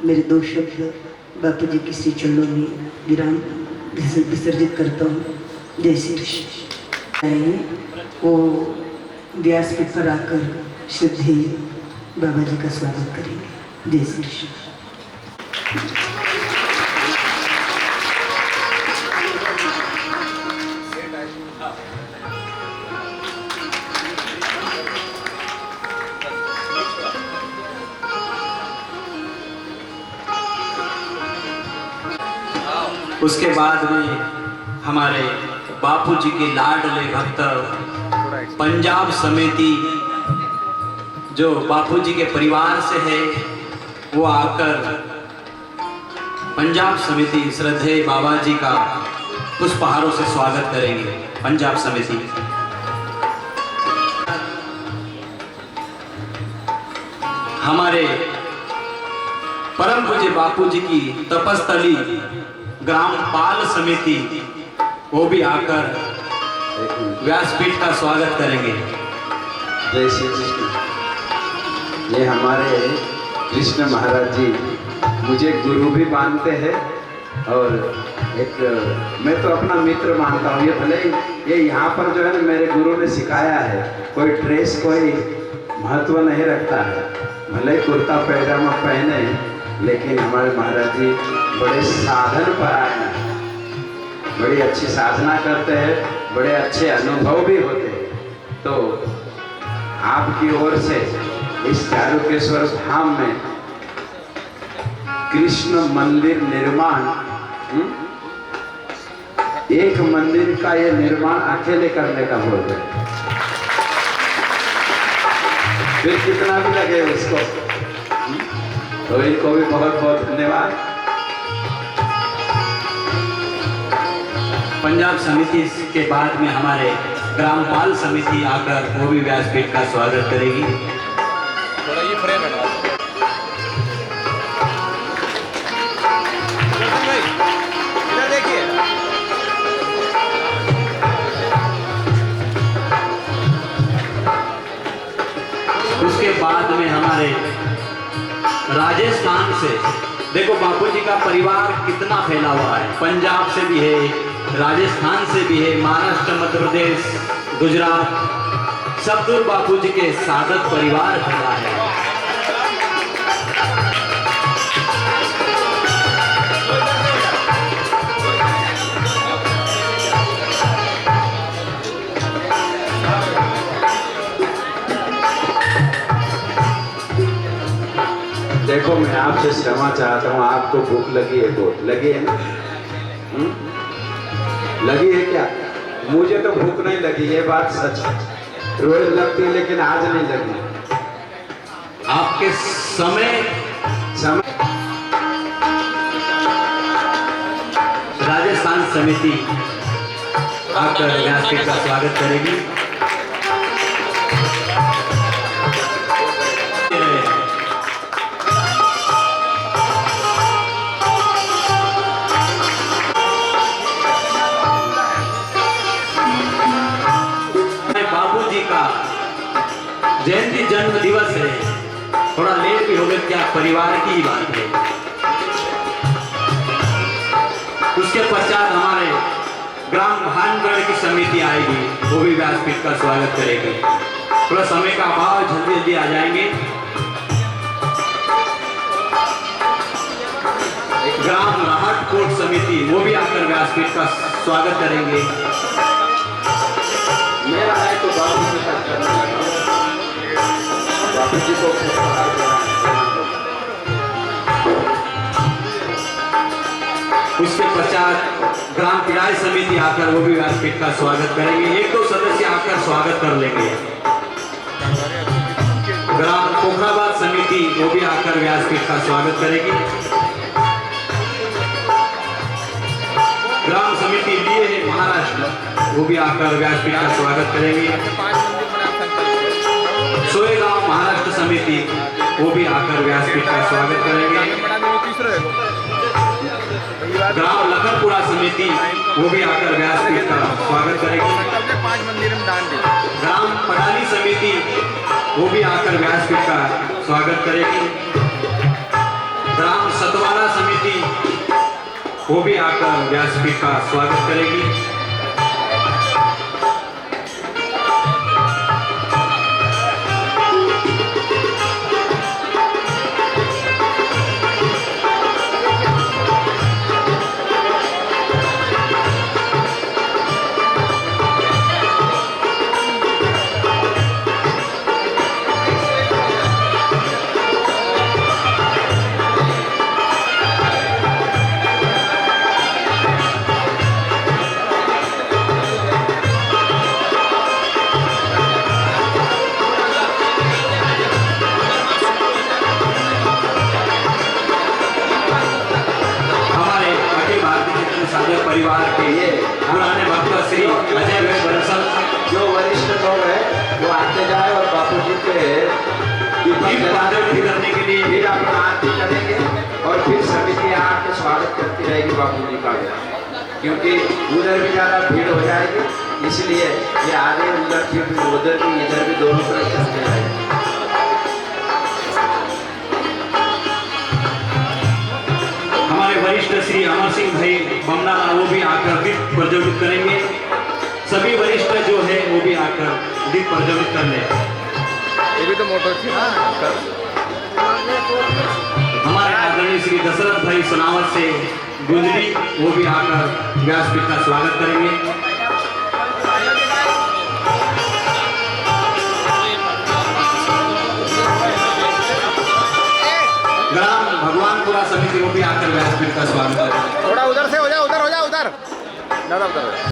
मेरे 2 शब्द बापूजी की श्री चरणों में विराम विसर्जित करता हूँ। जय श्री कृष्ण। वो व्यासपीठ पर आकर श्रद्धेय बाबा जी का स्वागत करेंगे। जय श्री कृष्ण। उसके बाद में हमारे बापूजी के लाडले भक्त पंजाब समिति जो बापूजी के परिवार से है, वो आकर पंजाब समिति श्रद्धेय बाबा जी का पुष्पहारों से स्वागत करेंगे। पंजाब समिति हमारे परम पूज्य बापूजी की तपस्थली ग्राम पाल समिति, वो भी आकर व्यासपीठ का स्वागत करेंगे। जय श्री कृष्ण। ये हमारे कृष्ण महाराज जी मुझे गुरु भी मानते हैं और एक मैं तो अपना मित्र मानता हूँ। ये भले ये यहाँ पर जो है ना मेरे गुरु ने सिखाया है, कोई ड्रेस कोई महत्व नहीं रखता है, भले कुर्ता पैजामा पहने, लेकिन हमारे महाराज जी बड़े साधन पर आए हैं, बड़ी अच्छी साधना करते हैं, बड़े अच्छे अनुभव भी होते हैं। तो आपकी ओर से इस चारुकेश्वर धाम में कृष्ण मंदिर निर्माण, एक मंदिर का ये निर्माण अकेले करने का बोल रहे, फिर कितना भी लगे उसको। तो इनको भी बहुत बहुत धन्यवाद। पंजाब समिति के बाद में हमारे ग्रामपाल समिति आकर वो भी व्यासपीठ का स्वागत करेगी। थोड़ा ये फ्रेम है भाई, इधर देखिए। उसके बाद में हमारे राजस्थान से, देखो बापूजी का परिवार कितना फैला हुआ है, पंजाब से भी है, राजस्थान से भी है, महाराष्ट्र, मध्य प्रदेश, गुजरात, सब दूर बापूजी के साधक परिवार फैला है। देखो मैं आपसे क्षमा चाहता हूँ, आपको भूख लगी है, बहुत लगी है ना? लगी है क्या? मुझे तो भूख नहीं लगी, ये बात सच है। रोज लगती है लेकिन आज नहीं लगी। आपके समय राजस्थान समिति आकर व्यासपीठ का स्वागत करेगी। बाबूजी का जयंती जन्म दिवस है, थोड़ा लेट भी हो गया, क्या परिवार की ही बात है। उसके पश्चात हमारे ग्राम भानगढ़ की समिति आएगी, वो भी व्यासपीठ का स्वागत करेगी। थोड़ा समय का अभाव, जल्दी जल्दी आ जाएंगे। ग्राम राहटकोट समिति वो भी आकर व्यासपीठ का स्वागत करेंगे। मेरा है तो बाबूजी का करना है, बाबूजी को पुरस्कार देना है। उसके पश्चात ग्राम पिराई समिति आकर वो भी व्यासपीठ का स्वागत करेंगे। एक दो सदस्य आकर स्वागत कर लेंगे। ग्राम पोखराबाद समिति वो भी आकर व्यासपीठ का स्वागत करेगी। ग्राम समिति लिए है महाराष्ट्र, वो भी आकर व्यासपीठ का स्वागत करेंगे। सोएगांव महाराष्ट्र समिति वो भी आकर व्यासपीठ का स्वागत करेंगे। ग्राम लखनपुरा समिति वो भी आकर व्यासपीठ का स्वागत करेगी। ग्राम पटाली समिति वो भी आकर व्यासपीठ का स्वागत करेगी। ग्राम सतवारा समिति वो भी आकर व्यासपीठ का स्वागत करेगी। परिवार के लिए पुराने भक्त श्री अजय भाई बंसल जो वरिष्ठ लोग हैं वो आते जाए और बापूजी के दीप करने के लिए फिर अपना आरती करेंगे और फिर समिति आके स्वागत करती रहेगी बापूजी का, क्योंकि उधर भी ज़्यादा भीड़ हो जाएगी, इसलिए ये आगे उधर फिर उधर भी इधर भी दोनों तरफ चलते रहेंगे। हमारे वरिष्ठ श्री अमर सिंह भाई बमनाला वो भी आकर दीप प्रज्वलित करेंगे। सभी वरिष्ठ जो है वो भी आकर दीप प्रज्वलित कर ले। ये भी तो मोटो थी ना। हमारे आदरणीय श्री दशरथ भाई सोनावत से गुजरी वो भी आकर व्यासपीठ का स्वागत करेंगे। ग्राम भगवानपुरा समिति वो भी आकर व्यासपीठ का स्वागत करेंगे। थोड़ा उधर से हो जा, उधर हो जा, उधर दादा उधर।